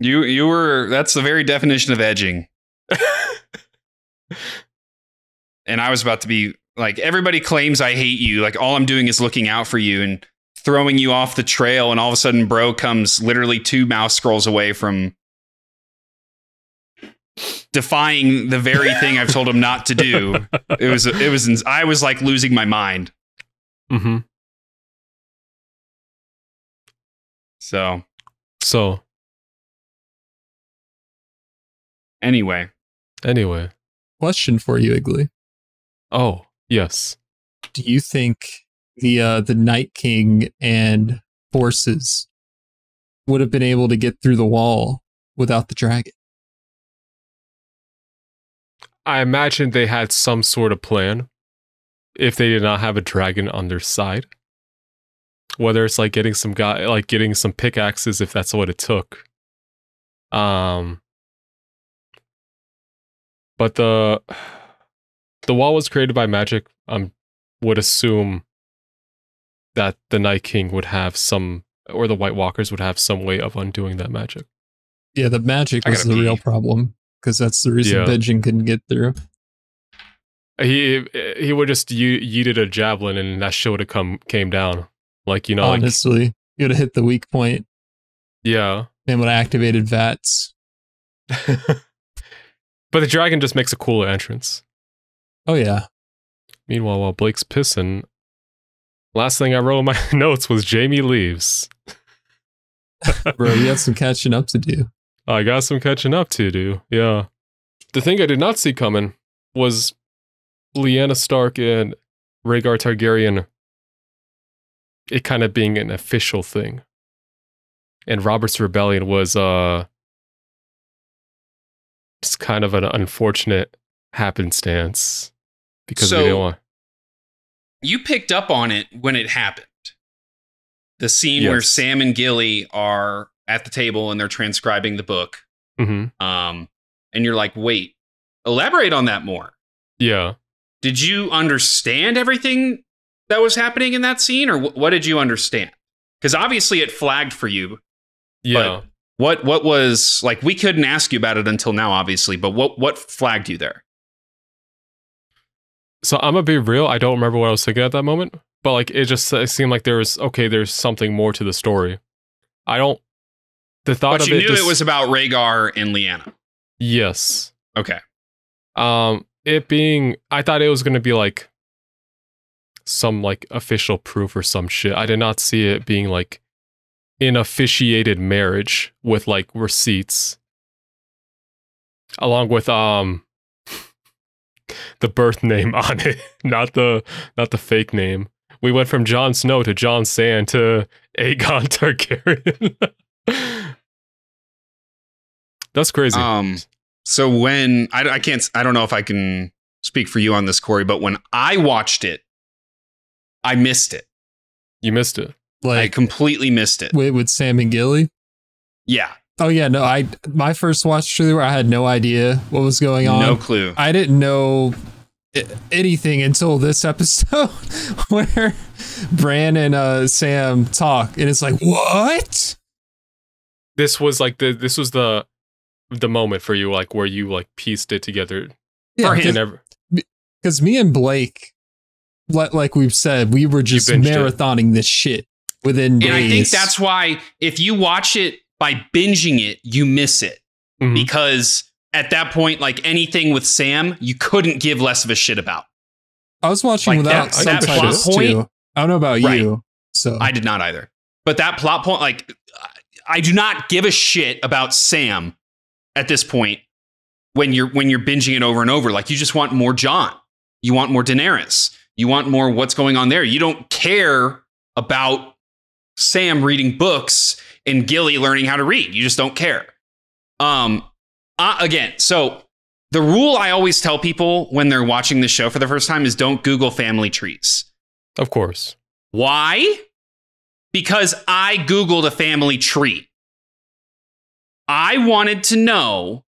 that's the very definition of edging. And I was about to be like, everybody claims I hate you. Like, all I'm doing is looking out for you and throwing you off the trail. And all of a sudden, bro comes literally 2 mouse scrolls away from defying the very thing I've told him not to do. I was like losing my mind.
Mm-hmm.
So. Anyway.
Question for you, Iggly.
Oh, yes.
Do you think the Night King and forces would have been able to get through the wall without the dragon?
I imagine they had some sort of plan if they did not have a dragon on their side. Whether it's like getting some pickaxes, if that's what it took. But the wall was created by magic. Would assume that the Night King would have or the White Walkers would have some way of undoing that magic.
Yeah, the magic was the real problem, because that's the reason Benjen couldn't get through.
He would just yeeted a javelin and that shit would have came down. Like, you know,
honestly, you would have hit the weak point.
Yeah.
And would have activated VATS.
But the dragon just makes a cooler entrance.
Oh, yeah.
Meanwhile, while Blake's pissing, last thing I wrote in my notes was Jaime leaves.
Bro, you got some catching up to do.
I got some catching up to do, yeah. The thing I did not see coming was Lyanna Stark and Rhaegar Targaryen, it kind of being an official thing. And Robert's Rebellion was just kind of an unfortunate happenstance. Because we didn't want.
You picked up on it when it happened. The scene where Sam and Gilly are at the table and they're transcribing the book.
Mm-hmm.
And you're like, wait, elaborate on that more.
Yeah.
Did you understand everything that was happening in that scene, or what did you understand? Because obviously it flagged for you.
Yeah.
But what was, like, we couldn't ask you about it until now, obviously, but what flagged you there?
So I'm gonna be real, I don't remember what I was thinking at that moment, but like it seemed like there's something more to the story. The thought
but
of
you
it
knew it was about Rhaegar and Lyanna.
Yes.
Okay.
I thought it was gonna be like some like official proof or some shit. I did not see it being like an officiated marriage with like receipts. Along with the birth name on it, not the fake name. We went from Jon Snow to Jon Sand to Aegon Targaryen. That's crazy.
So when I don't know if I can speak for you on this, Corey, but when I watched it, I missed it.
You missed it.
I completely missed it.
With Sam and Gilly?
Yeah.
Oh yeah, no, my first watch through, I had no idea what was going on.
No clue.
I didn't know anything until this episode where Bran and Sam talk, and it's like, what?
This was like the moment for you, like where you like pieced it together.
Yeah, because me and Blake, like we've said, we were just marathoning this shit within days.
And I think that's why if you watch it by binging it, you miss it. Mm-hmm. Because at that point, like anything with Sam, you couldn't give less of a shit about.
I was watching like without
that plot point.
Too. I don't know about you. So
I did not either. But that plot point, like, I do not give a shit about Sam at this point when you're binging it over and over. Like, you just want more Jon. You want more Daenerys. You want more what's going on there. You don't care about Sam reading books and Gilly learning how to read. You just don't care. Again, so the rule I always tell people when they're watching this show for the first time is don't Google family trees.
Of course.
Why? Because I Googled a family tree. I wanted to know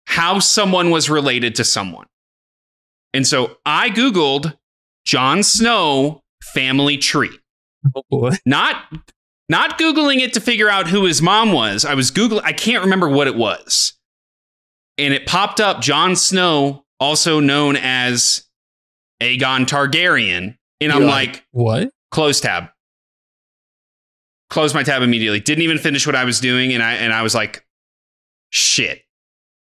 how someone was related to someone. And so I Googled Jon Snow family tree.
Oh boy.
Not Googling it to figure out who his mom was. I was Googling, I can't remember what it was. And it popped up Jon Snow, also known as Aegon Targaryen. And I'm like,
what?
Close tab. Close my tab immediately. Didn't even finish what I was doing. And I was like, shit,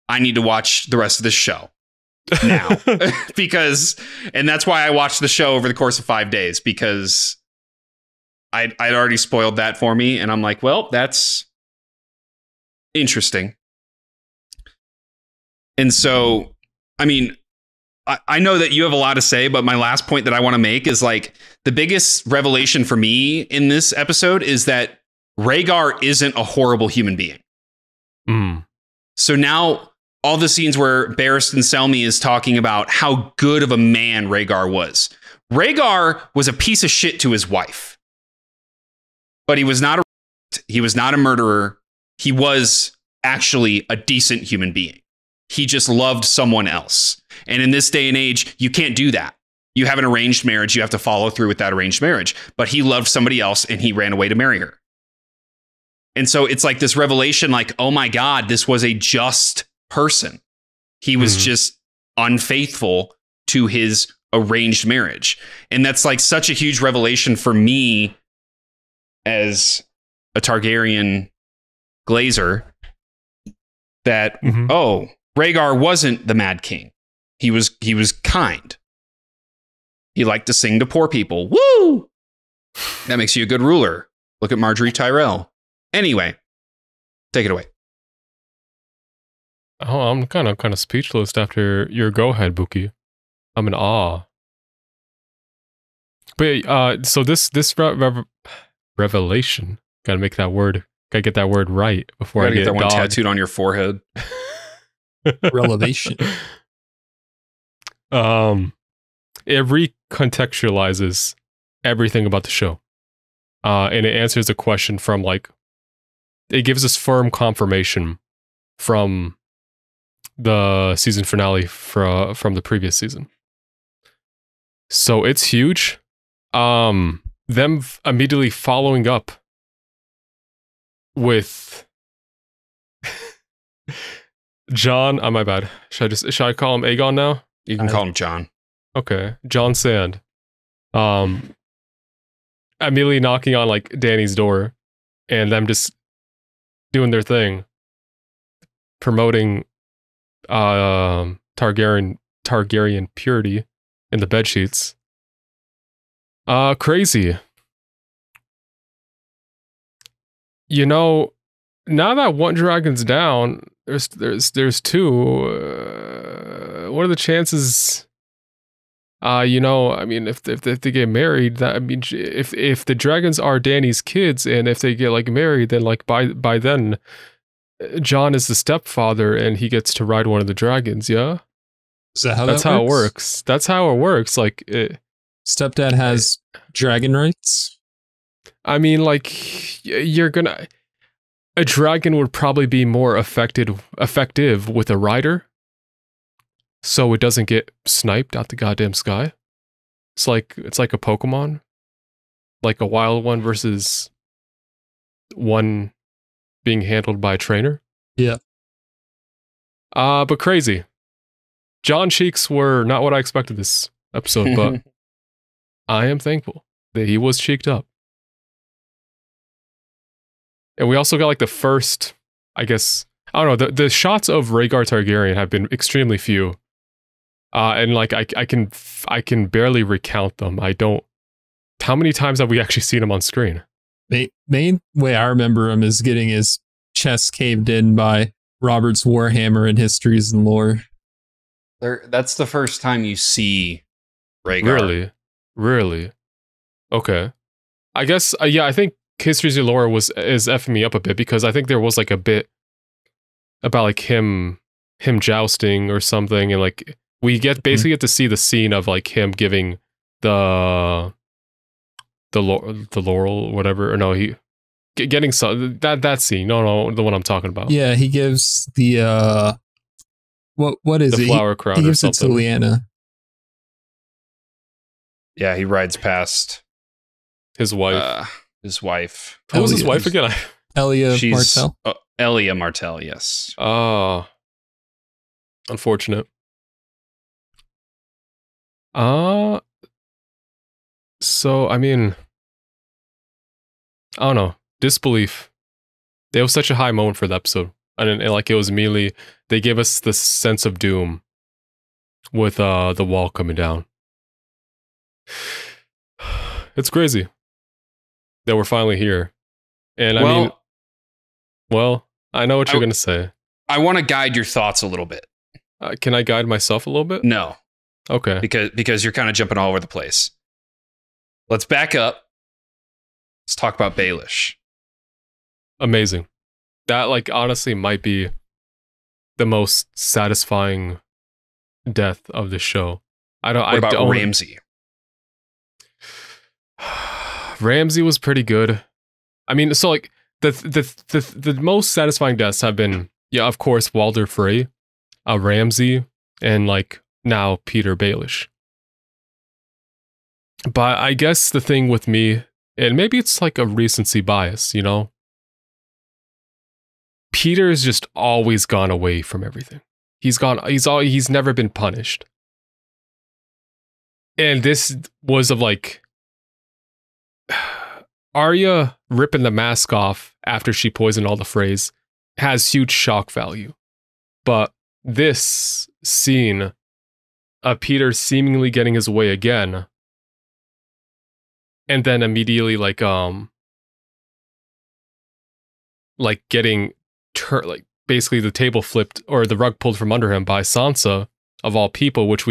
I need to watch the rest of this show now. And that's why I watched the show over the course of 5 days, because I'd already spoiled that for me. And I'm like, well, that's interesting. And so, I mean, I know that you have a lot to say, but my last point that I want to make is, like, the biggest revelation for me in this episode is that Rhaegar isn't a horrible human being.
Mm.
So now all the scenes where Barristan Selmy is talking about how good of a man Rhaegar was. Rhaegar was a piece of shit to his wife, but he was not a murderer. He was actually a decent human being. He just loved someone else. And in this day and age, you can't do that. You have an arranged marriage. You have to follow through with that arranged marriage. But he loved somebody else and he ran away to marry her. And so it's like this revelation, like, oh my God, this was a just person. He was just unfaithful to his arranged marriage. And that's like such a huge revelation for me as a Targaryen glazer that, oh, Rhaegar wasn't the Mad King. He was kind. He liked to sing to poor people. Woo! That makes you a good ruler. Look at Marjorie Tyrell. Anyway, take it away.
Oh, I'm kind of speechless after your go ahead, Buki. I'm in awe. But so this revelation, gotta make that word, gotta get that word right before I get
that one tattooed on your forehead.
Relevation.
It recontextualizes everything about the show, and it answers the question from, like, it gives us firm confirmation from the season finale from the previous season. So it's huge. Them immediately following up with Jon. Oh, my bad. Should I call him Aegon now?
You can call him Jon.
Okay, Jon Sand. Immediately knocking on, like, Dany's door, and them just doing their thing, promoting Targaryen purity in the bedsheets. Crazy. You know, now that one dragon's down, there's two. What are the chances? You know, I mean, if they get married, that, I mean, if the dragons are Dany's kids, and if they get, like, married, then, like, by then, Jon is the stepfather, and he gets to ride one of the dragons. Yeah,
is that how
that's
that
how
works?
it works. That's how it works. Like,
stepdad has dragon rights.
I mean, like, a dragon would probably be more effective with a rider, so it doesn't get sniped out the goddamn sky. It's like a Pokemon, like a wild one versus one being handled by a trainer.
Yeah.
But crazy. Jon cheeks were not what I expected this episode, but I am thankful that he was cheeked up. And we also got, like, the first, I guess, I don't know, the shots of Rhaegar Targaryen have been extremely few. And, like, I can barely recount them. How many times have we actually seen him on screen?
The main way I remember him is getting his chest caved in by Robert's Warhammer and Histories and Lore.
That's the first time you see Rhaegar.
Really? Okay. I guess, I think Histories of Lore is effing me up a bit because I think there was like a bit about like him jousting or something, and like we basically get to see the scene of like him giving the laurel, whatever, or no, he getting that scene. No, the one I'm talking about.
Yeah, he gives the what is
the
it?
Flower crown.
He gives
or
it to
something.
Lyanna.
Yeah, he rides past
his wife.
Who
was his wife again?
Elia Martell.
Elia Martell, yes.
Oh, unfortunate. So I mean, I don't know. Disbelief. It was such a high moment for the episode, and like it was immediately they gave us this sense of doom with the wall coming down. It's crazy that we're finally here, and I mean, I know what you're gonna say.
I want to guide your thoughts a little bit.
Can I guide myself a little bit?
No.
Okay.
Because you're kind of jumping all over the place. Let's back up. Let's talk about Baelish.
Amazing. That, like, honestly might be the most satisfying death of the show.
What about Ramsay?
Ramsay was pretty good. I mean, so like the most satisfying deaths have been, yeah, of course, Walder Frey, Ramsay, and like now Peter Baelish. But I guess the thing with me, and maybe it's like a recency bias, you know? Peter's just always gone away from everything. He's never been punished. And this was of like Arya ripping the mask off after she poisoned all the Freys has huge shock value. But this scene of Peter seemingly getting his way again, and then immediately like getting basically the table flipped or the rug pulled from under him by Sansa of all people, which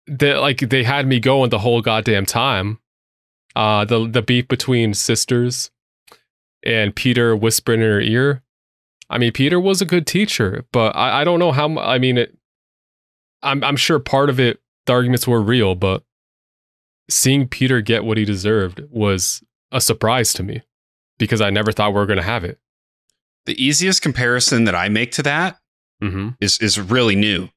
they had me going the whole goddamn time. The beef between sisters and Peter whispering in her ear. I mean, Peter was a good teacher, but I don't know how. I mean, I'm sure part of it, the arguments were real, but seeing Peter get what he deserved was a surprise to me because I never thought we were going to have it.
The easiest comparison that I make to that is really new.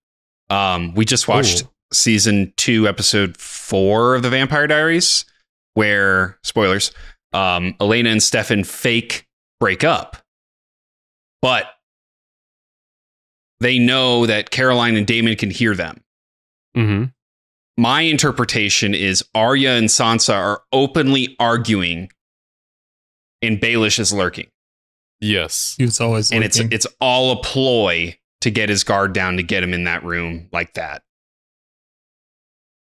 We just watched season 2, episode 4 of the Vampire Diaries, where, spoilers, Elena and Stefan fake break up. But they know that Caroline and Daemon can hear them.
Mm-hmm.
My interpretation is Arya and Sansa are openly arguing and Baelish is lurking.
Yes.
He was always
and
lurking.
it's all a ploy to get his guard down, to get him in that room like that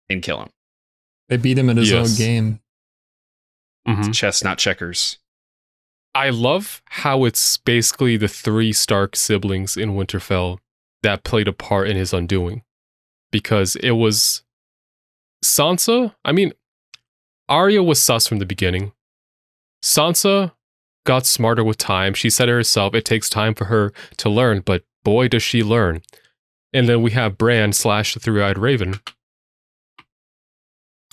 and kill him.
They beat him at his own game.
It's chess, not checkers.
I love how it's basically the 3 Stark siblings in Winterfell that played a part in his undoing. Because it was Sansa. I mean, Arya was sus from the beginning. Sansa got smarter with time. She said it herself, it takes time for her to learn, but boy, does she learn. And then we have Bran / the Three-Eyed Raven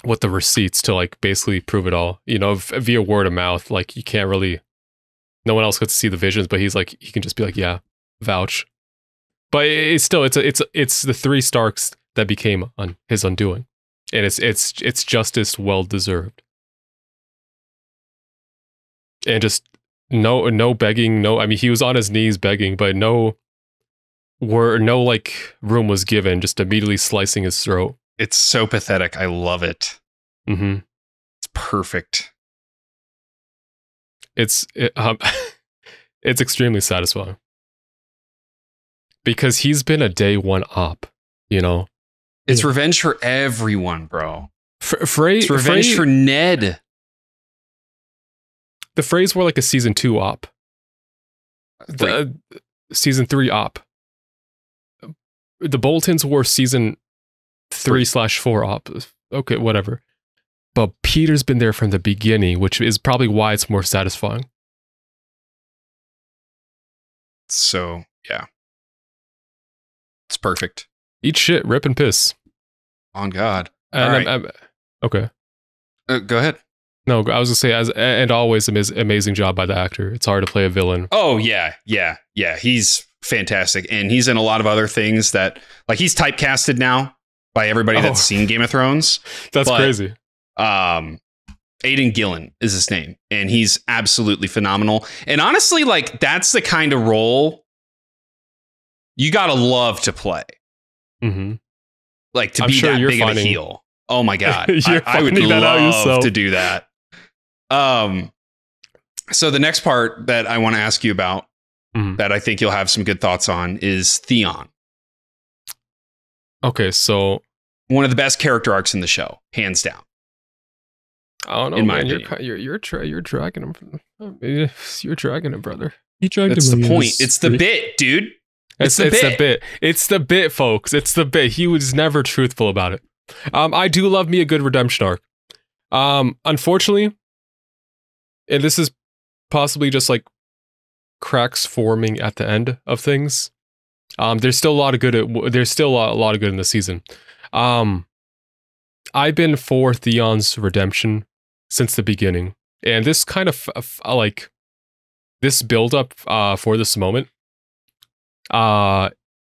with the receipts to like basically prove it all. You know, via word of mouth, like you can't really, no one else gets to see the visions, but he can just be like, yeah, vouch. But it's still, it's the 3 Starks that became his undoing. And it's justice well deserved. And just no begging, I mean, he was on his knees begging, but no room was given, just immediately slicing his throat.
It's so pathetic. I love it.
Mm-hmm.
It's perfect.
It's extremely satisfying. Because he's been a day one op, you know?
It's revenge for everyone, bro.
Frey,
it's revenge for Ned.
The Freys were like a season 2 op. season 3 op. The Boltons were season 3/4 op. Okay, whatever. But Peter's been there from the beginning, which is probably why it's more satisfying.
So, yeah. It's perfect.
Eat shit, rip and piss.
On God.
And
All right.
Okay.
Go ahead.
No, I was going to say, and always amazing job by the actor. It's hard to play a villain.
Oh, yeah. He's fantastic. And he's in a lot of other things that, like, he's typecasted now by everybody that's seen Game of Thrones.
That's crazy.
Aidan Gillen is his name, and he's absolutely phenomenal. And honestly, like, that's the kind of role you gotta love to play.
Mm-hmm.
Like, to be that big of a heel. Oh my God. I would love to do that. So the next part that I want to ask you about, that I think you'll have some good thoughts on, is Theon.
Okay, so
one of the best character arcs in the show, hands down.
I don't know, man. You're dragging him. You're dragging him, brother.
He dragged him.
That's the point. It's the bit, dude.
It's the bit. It's the bit, folks. It's the bit. He was never truthful about it. I do love me a good redemption arc. Unfortunately, and this is possibly just like cracks forming at the end of things. There's still a lot of good. There's still a lot of good in the season. I've been for Theon's redemption since the beginning, and this kind of like this build up for this moment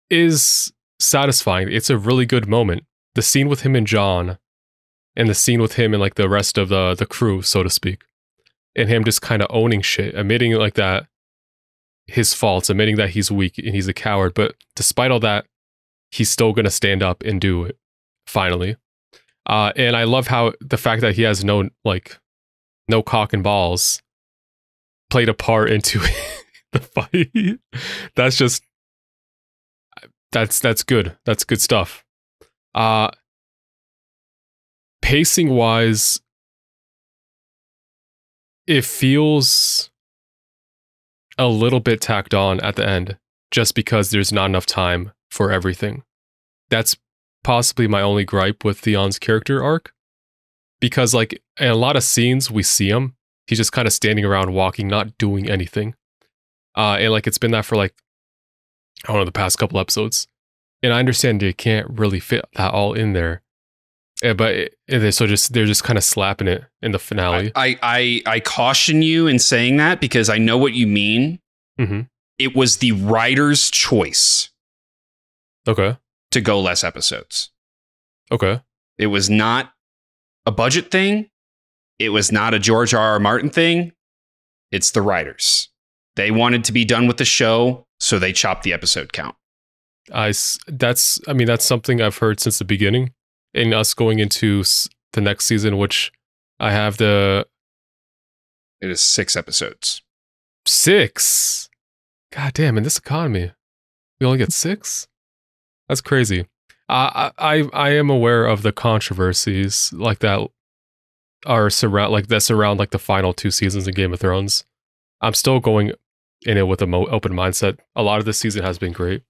is satisfying. It's a really good moment. The scene with him and Jon, and the scene with him and like the rest of the crew, so to speak, and him just kind of owning shit, admitting like that his faults, admitting that he's weak and he's a coward, but despite all that, he's still gonna stand up and do it finally. And I love how the fact that he has no cock and balls played a part into the fight. That's good. That's good stuff. Pacing wise, it feels a little bit tacked on at the end just because there's not enough time for everything. That's possibly my only gripe with Theon's character arc, because like in a lot of scenes we see him, he's just kind of standing around walking, not doing anything, and like it's been that for like, I don't know, the past couple episodes, and I understand you can't really fit that all in there, but they're just kind of slapping it in the finale.
I caution you in saying that because I know what you mean.
Mm-hmm.
It was the writer's choice.
Okay.
To go less episodes.
Okay.
It was not a budget thing. It was not a George R.R. Martin thing. It's the writers. They wanted to be done with the show, so they chopped the episode count.
That's something I've heard since the beginning. In us going into the next season, which I have it is 6 episodes. 6? God damn, in this economy, we only get 6? That's crazy. I am aware of the controversies like that surround like the final 2 seasons of Game of Thrones. I'm still going in it with an open mindset. A lot of this season has been great,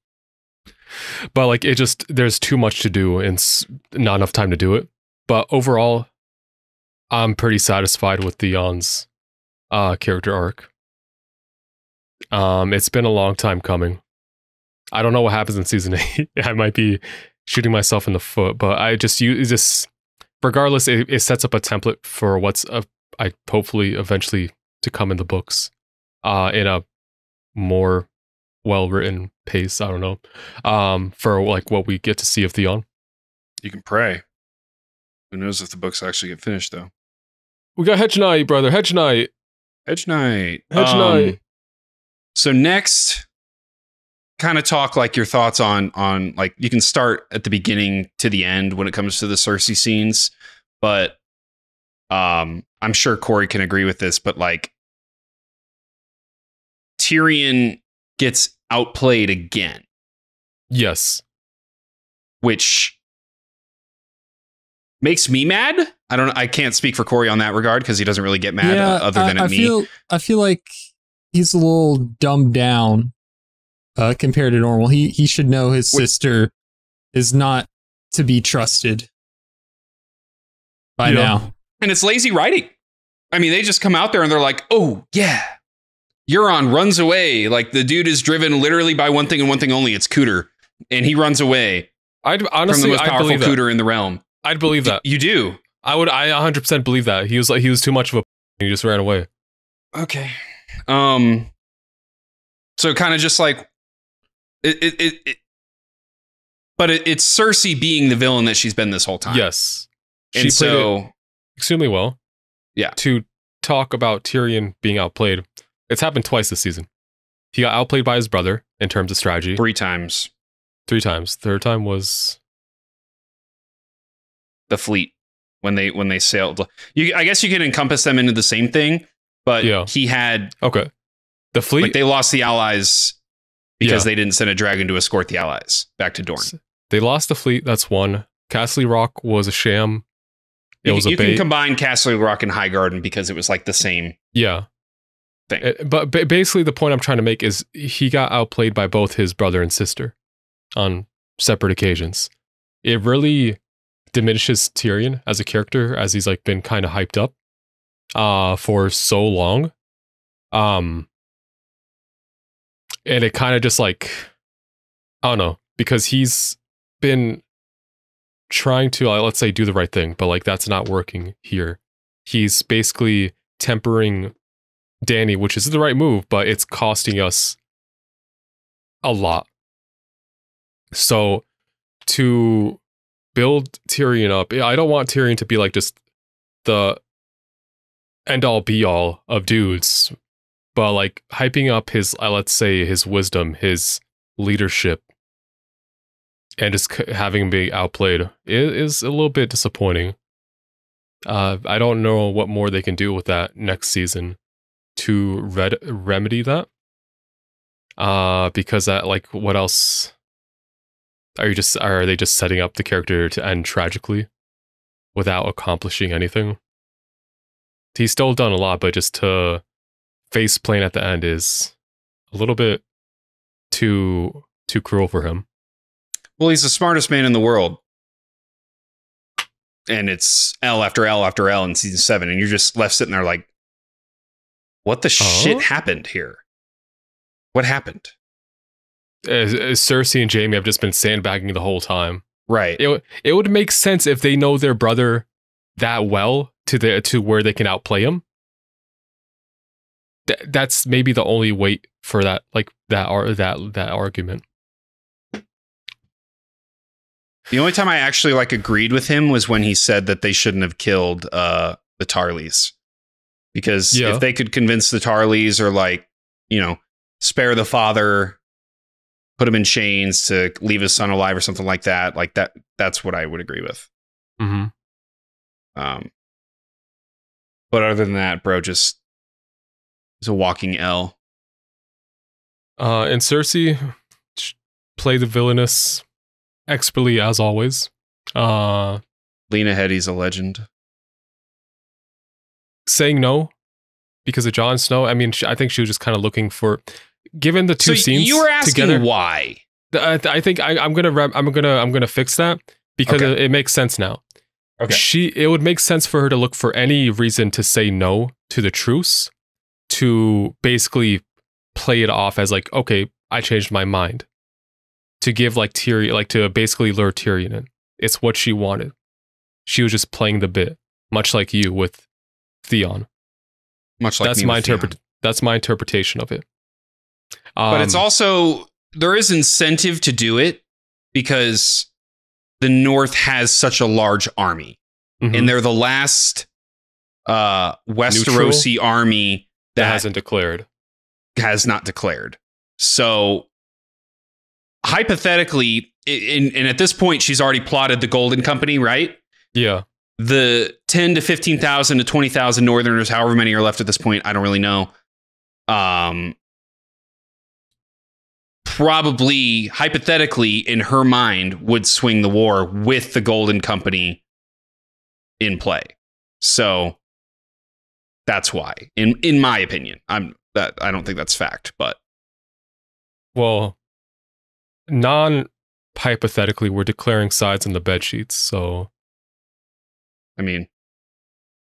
but like there's too much to do and not enough time to do it. But overall, I'm pretty satisfied with Theon's character arc. It's been a long time coming. I don't know what happens in season 8. I might be shooting myself in the foot, but regardless, it sets up a template for what's I hopefully eventually to come in the books, in a more well-written pace. I don't know, for like what we get to see of Theon.
You can pray. Who knows if the books actually get finished though?
We got Hedge Knight, brother. Hedge Knight. So
next, kind of talk like your thoughts on like, you can start at the beginning to the end when it comes to the Cersei scenes, but I'm sure Corey can agree with this, but like Tyrion gets outplayed again.
Yes.
Which makes me mad. I don't know. I can't speak for Corey on that regard because he doesn't really get mad other than at me.
I feel like he's a little dumbed down compared to normal. He should know his sister is not to be trusted by now.
And it's lazy writing. I mean, they just come out there and they're like, oh, yeah. Euron runs away. Like, the dude is driven literally by one thing and one thing only. It's Cooter. And he runs away.
I'd honestly,
from the most powerful Cooter in the realm.
I'd believe that.
You do?
I 100% believe that. He was too much of a he just ran away.
Okay. So kind of just like it's Cersei being the villain that she's been this whole time.
Yes.
And
she played it extremely well.
Yeah.
To talk about Tyrion being outplayed, it's happened twice this season. He got outplayed by his brother in terms of strategy.
3 times.
3 times. Third time was
the fleet when they sailed. I guess you can encompass them into the same thing, but he had
the fleet.
Like they lost the allies because they didn't send a dragon to escort the allies back to Dorne.
They lost the fleet. That's one. Castle Rock was a sham. It was a bait.
You can combine Castle Rock and Highgarden because it was like the same thing.
But basically the point I'm trying to make is he got outplayed by both his brother and sister on separate occasions. It really diminishes Tyrion as a character as he's like been kind of hyped up for so long. And it kind of just like, I don't know, because he's been trying to, let's say, do the right thing, but like that's not working here. He's basically tempering Dany, which is the right move, but it's costing us a lot. So to build Tyrion up, I don't want Tyrion to be like just the end all be all of dudes, but like hyping up his, let's say, his wisdom, his leadership, and just having him be outplayed is a little bit disappointing. I don't know what more they can do with that next season to remedy that. Because that, like, what else are they just setting up the character to end tragically without accomplishing anything? He's still done a lot, but just to face plant at the end is a little bit too cruel for him.
Well, he's the smartest man in the world. And it's L after L after L in season 7. And you're just left sitting there like, what the shit happened here? What happened?
Cersei and Jaime have just been sandbagging the whole time.
Right.
It would make sense if they know their brother that well to where they can outplay him. That's maybe the only weight for that, like that argument.
The only time I actually like agreed with him was when he said that they shouldn't have killed the Tarleys. Because if they could convince the Tarleys or like, you know, spare the father, put him in chains to leave his son alive or something like that, that's what I would agree with.
Mm-hmm.
But other than that, bro, just is a walking L.
And Cersei play the villainous expertly as always.
Lena Headey's a legend.
Saying no because of Jon Snow. I mean, I think she was just kind of looking for, given the two scenes.
You were asking
together,
why?
I think I'm gonna fix that because it makes sense now.
Okay.
It would make sense for her to look for any reason to say no to the truce, to basically play it off as like, okay, I changed my mind. To give like Tyrion, like to basically lure Tyrion in. It's what she wanted. She was just playing the bit, much like you with Theon.
Much like
that's my interpretation of it.
But it's also, there is incentive to do it because the North has such a large army.
Mm-hmm.
And they're the last Westerosi army that
hasn't declared.
Has not declared. So hypothetically, and at this point, she's already plotted the Golden Company, right?
Yeah.
The 10 to 15,000 to 20,000 Northerners, however many are left at this point, I don't really know. Probably, hypothetically, in her mind, would swing the war with the Golden Company in play. So that's why, in my opinion, I don't think that's fact, but
well, non-hypothetically, we're declaring sides in the bed sheets, so...
I mean,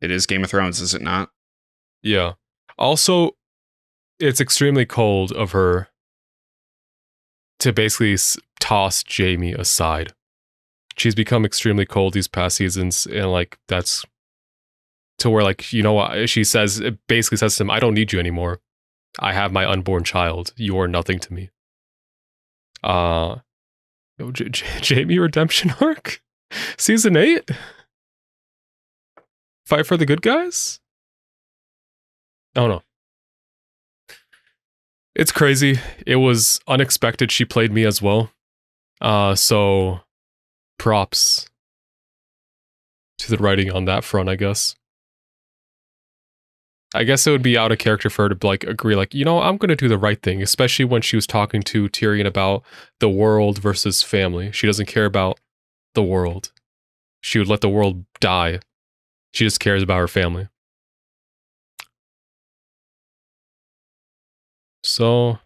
it is Game of Thrones, is it not?
Yeah. Also, it's extremely cold of her to basically toss Jaime aside. She's become extremely cold these past seasons, and like that's to where like, you know what, she says, it basically says to him, I don't need you anymore. I have my unborn child. You are nothing to me. Jaime redemption arc? Season 8? Fight for the good guys? Oh no. It's crazy. It was unexpected she played me as well. So props to the writing on that front, I guess. I guess it would be out of character for her to like agree, like, you know, I'm going to do the right thing, especially when she was talking to Tyrion about the world versus family. She doesn't care about the world. She would let the world die. She just cares about her family. So,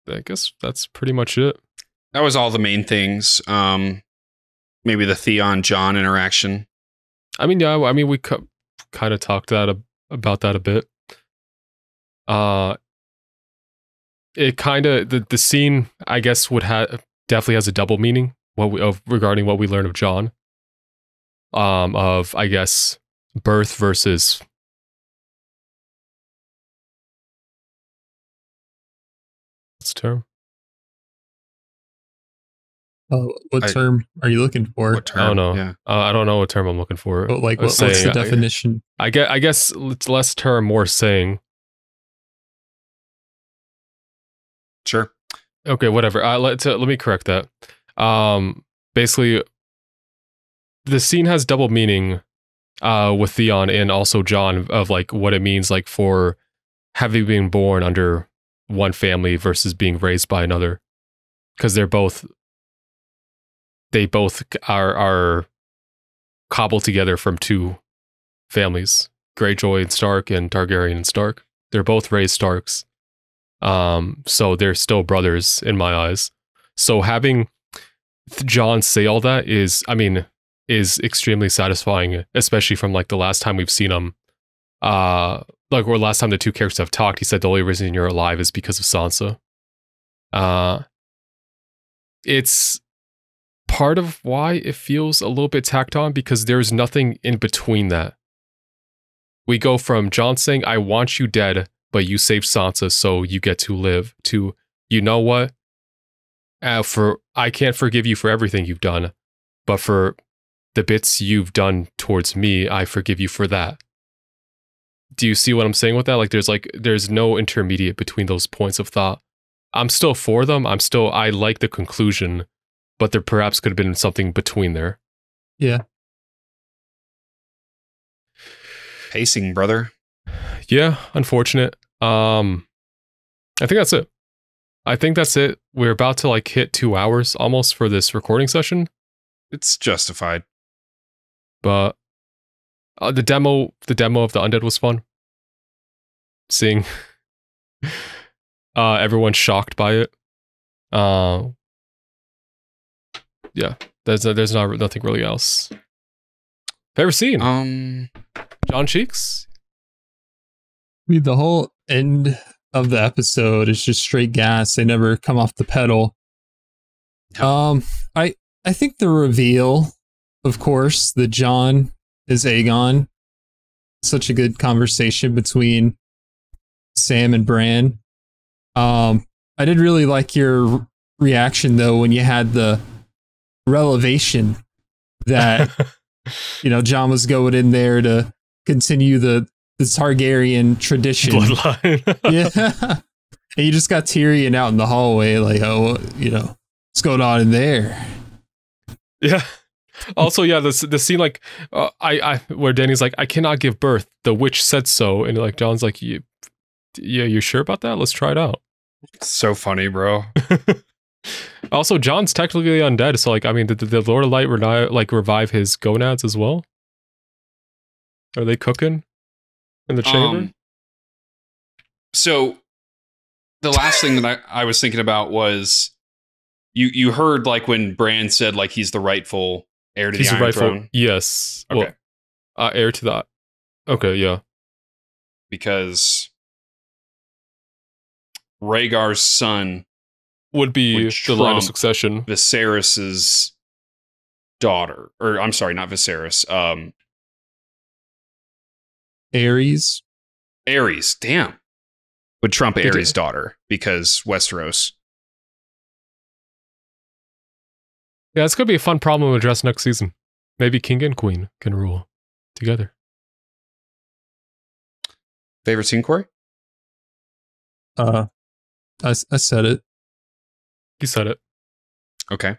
I guess that's pretty much it.
That was all the main things. Maybe the Theon-Jon interaction.
I mean, yeah, I mean, we kind of talked about that a bit. It kind of the scene, I guess, definitely has a double meaning regarding what we learned of Jon. Of I guess birth versus what's the term?
What term are you looking for?
What term?
I don't know.
Yeah.
I don't know what term I'm looking for.
But like, what's the definition?
I guess it's less term, more saying.
Sure.
Okay, whatever. Let me correct that. Basically, the scene has double meaning with Theon and also Jon of like what it means like for having been born under one family versus being raised by another, because they both are cobbled together from two families, Greyjoy and Stark and Targaryen and Stark. They're both raised Starks. So they're still brothers in my eyes. So having Jon say all that is extremely satisfying, especially from like the last time we've seen him. Like, or last time the two characters have talked, he said the only reason you're alive is because of Sansa. It's part of why it feels a little bit tacked on, because there's nothing in between that. We go from Jon saying, I want you dead, but you saved Sansa, so you get to live, to, you know what? I can't forgive you for everything you've done, but for the bits you've done towards me, I forgive you for that. Do you see what I'm saying with that? Like, there's no intermediate between those points of thought. I'm still for them. I like the conclusion, but there perhaps could have been something between there.
Yeah.
Pacing, brother.
Yeah, unfortunate. I think that's it. We're about to like hit 2 hours almost for this recording session.
It's justified.
But the demo of the Undead was fun. Seeing everyone shocked by it. Yeah, there's nothing really else. Ever seen? Jon Cheeks?
I mean, the whole end of the episode is just straight gas. They never come off the pedal. I think the reveal, of course, that Jon is Aegon. Such a good conversation between Sam and Bran. I did really like your reaction though when you had the revelation that Jon was going in there to continue the Targaryen tradition.
Bloodline.
Yeah. And you just got Tyrion out in the hallway like, oh, what's going on in there?
Yeah. Also, yeah, the scene like where Dany's like, I cannot give birth. The witch said so, and like Jon's like, yeah, you sure about that? Let's try it out.
It's so funny, bro.
Also, Jon's technically undead, so like, I mean, did the Lord of Light revive his gonads as well? Are they cooking in the chamber?
So the last thing that I was thinking about was you heard like when Bran said like he's the rightful heir to the Iron Throne.
Yes.
Okay.
Well, heir to that. Okay, yeah.
Because Rhaegar's son
would be the line of succession.
Viserys's daughter, or I'm sorry, not Viserys.
Aerys.
Aerys, damn. Would trump Aerys' daughter because Westeros.
Yeah, it's going to be a fun problem to address next season. Maybe king and queen can rule together.
Favorite scene, Corey?
I said it.
You said it.
Okay.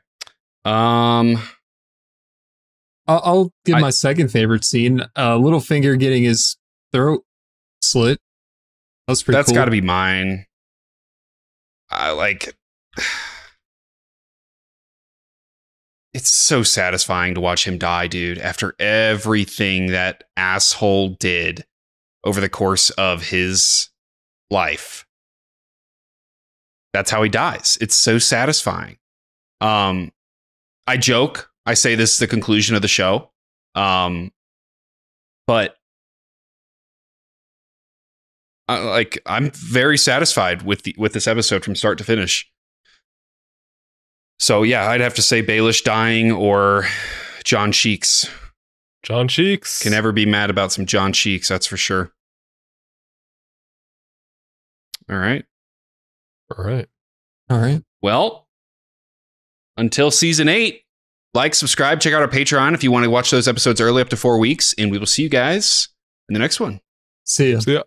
I'll give my second favorite scene. Littlefinger getting his throat slit. That's pretty
That's
cool.
got to be mine. It's so satisfying to watch him die, dude, after everything that asshole did over the course of his life. That's how he dies. It's so satisfying. I joke. I say this is the conclusion of the show. But I'm very satisfied with this episode from start to finish. So yeah, I'd have to say Baelish dying or John Cheeks.
John Cheeks.
Can never be mad about some John Cheeks, that's for sure. All right. Well, until season 8, like, subscribe, check out our Patreon if you want to watch those episodes early, up to 4 weeks, and we will see you guys in the next one.
See ya.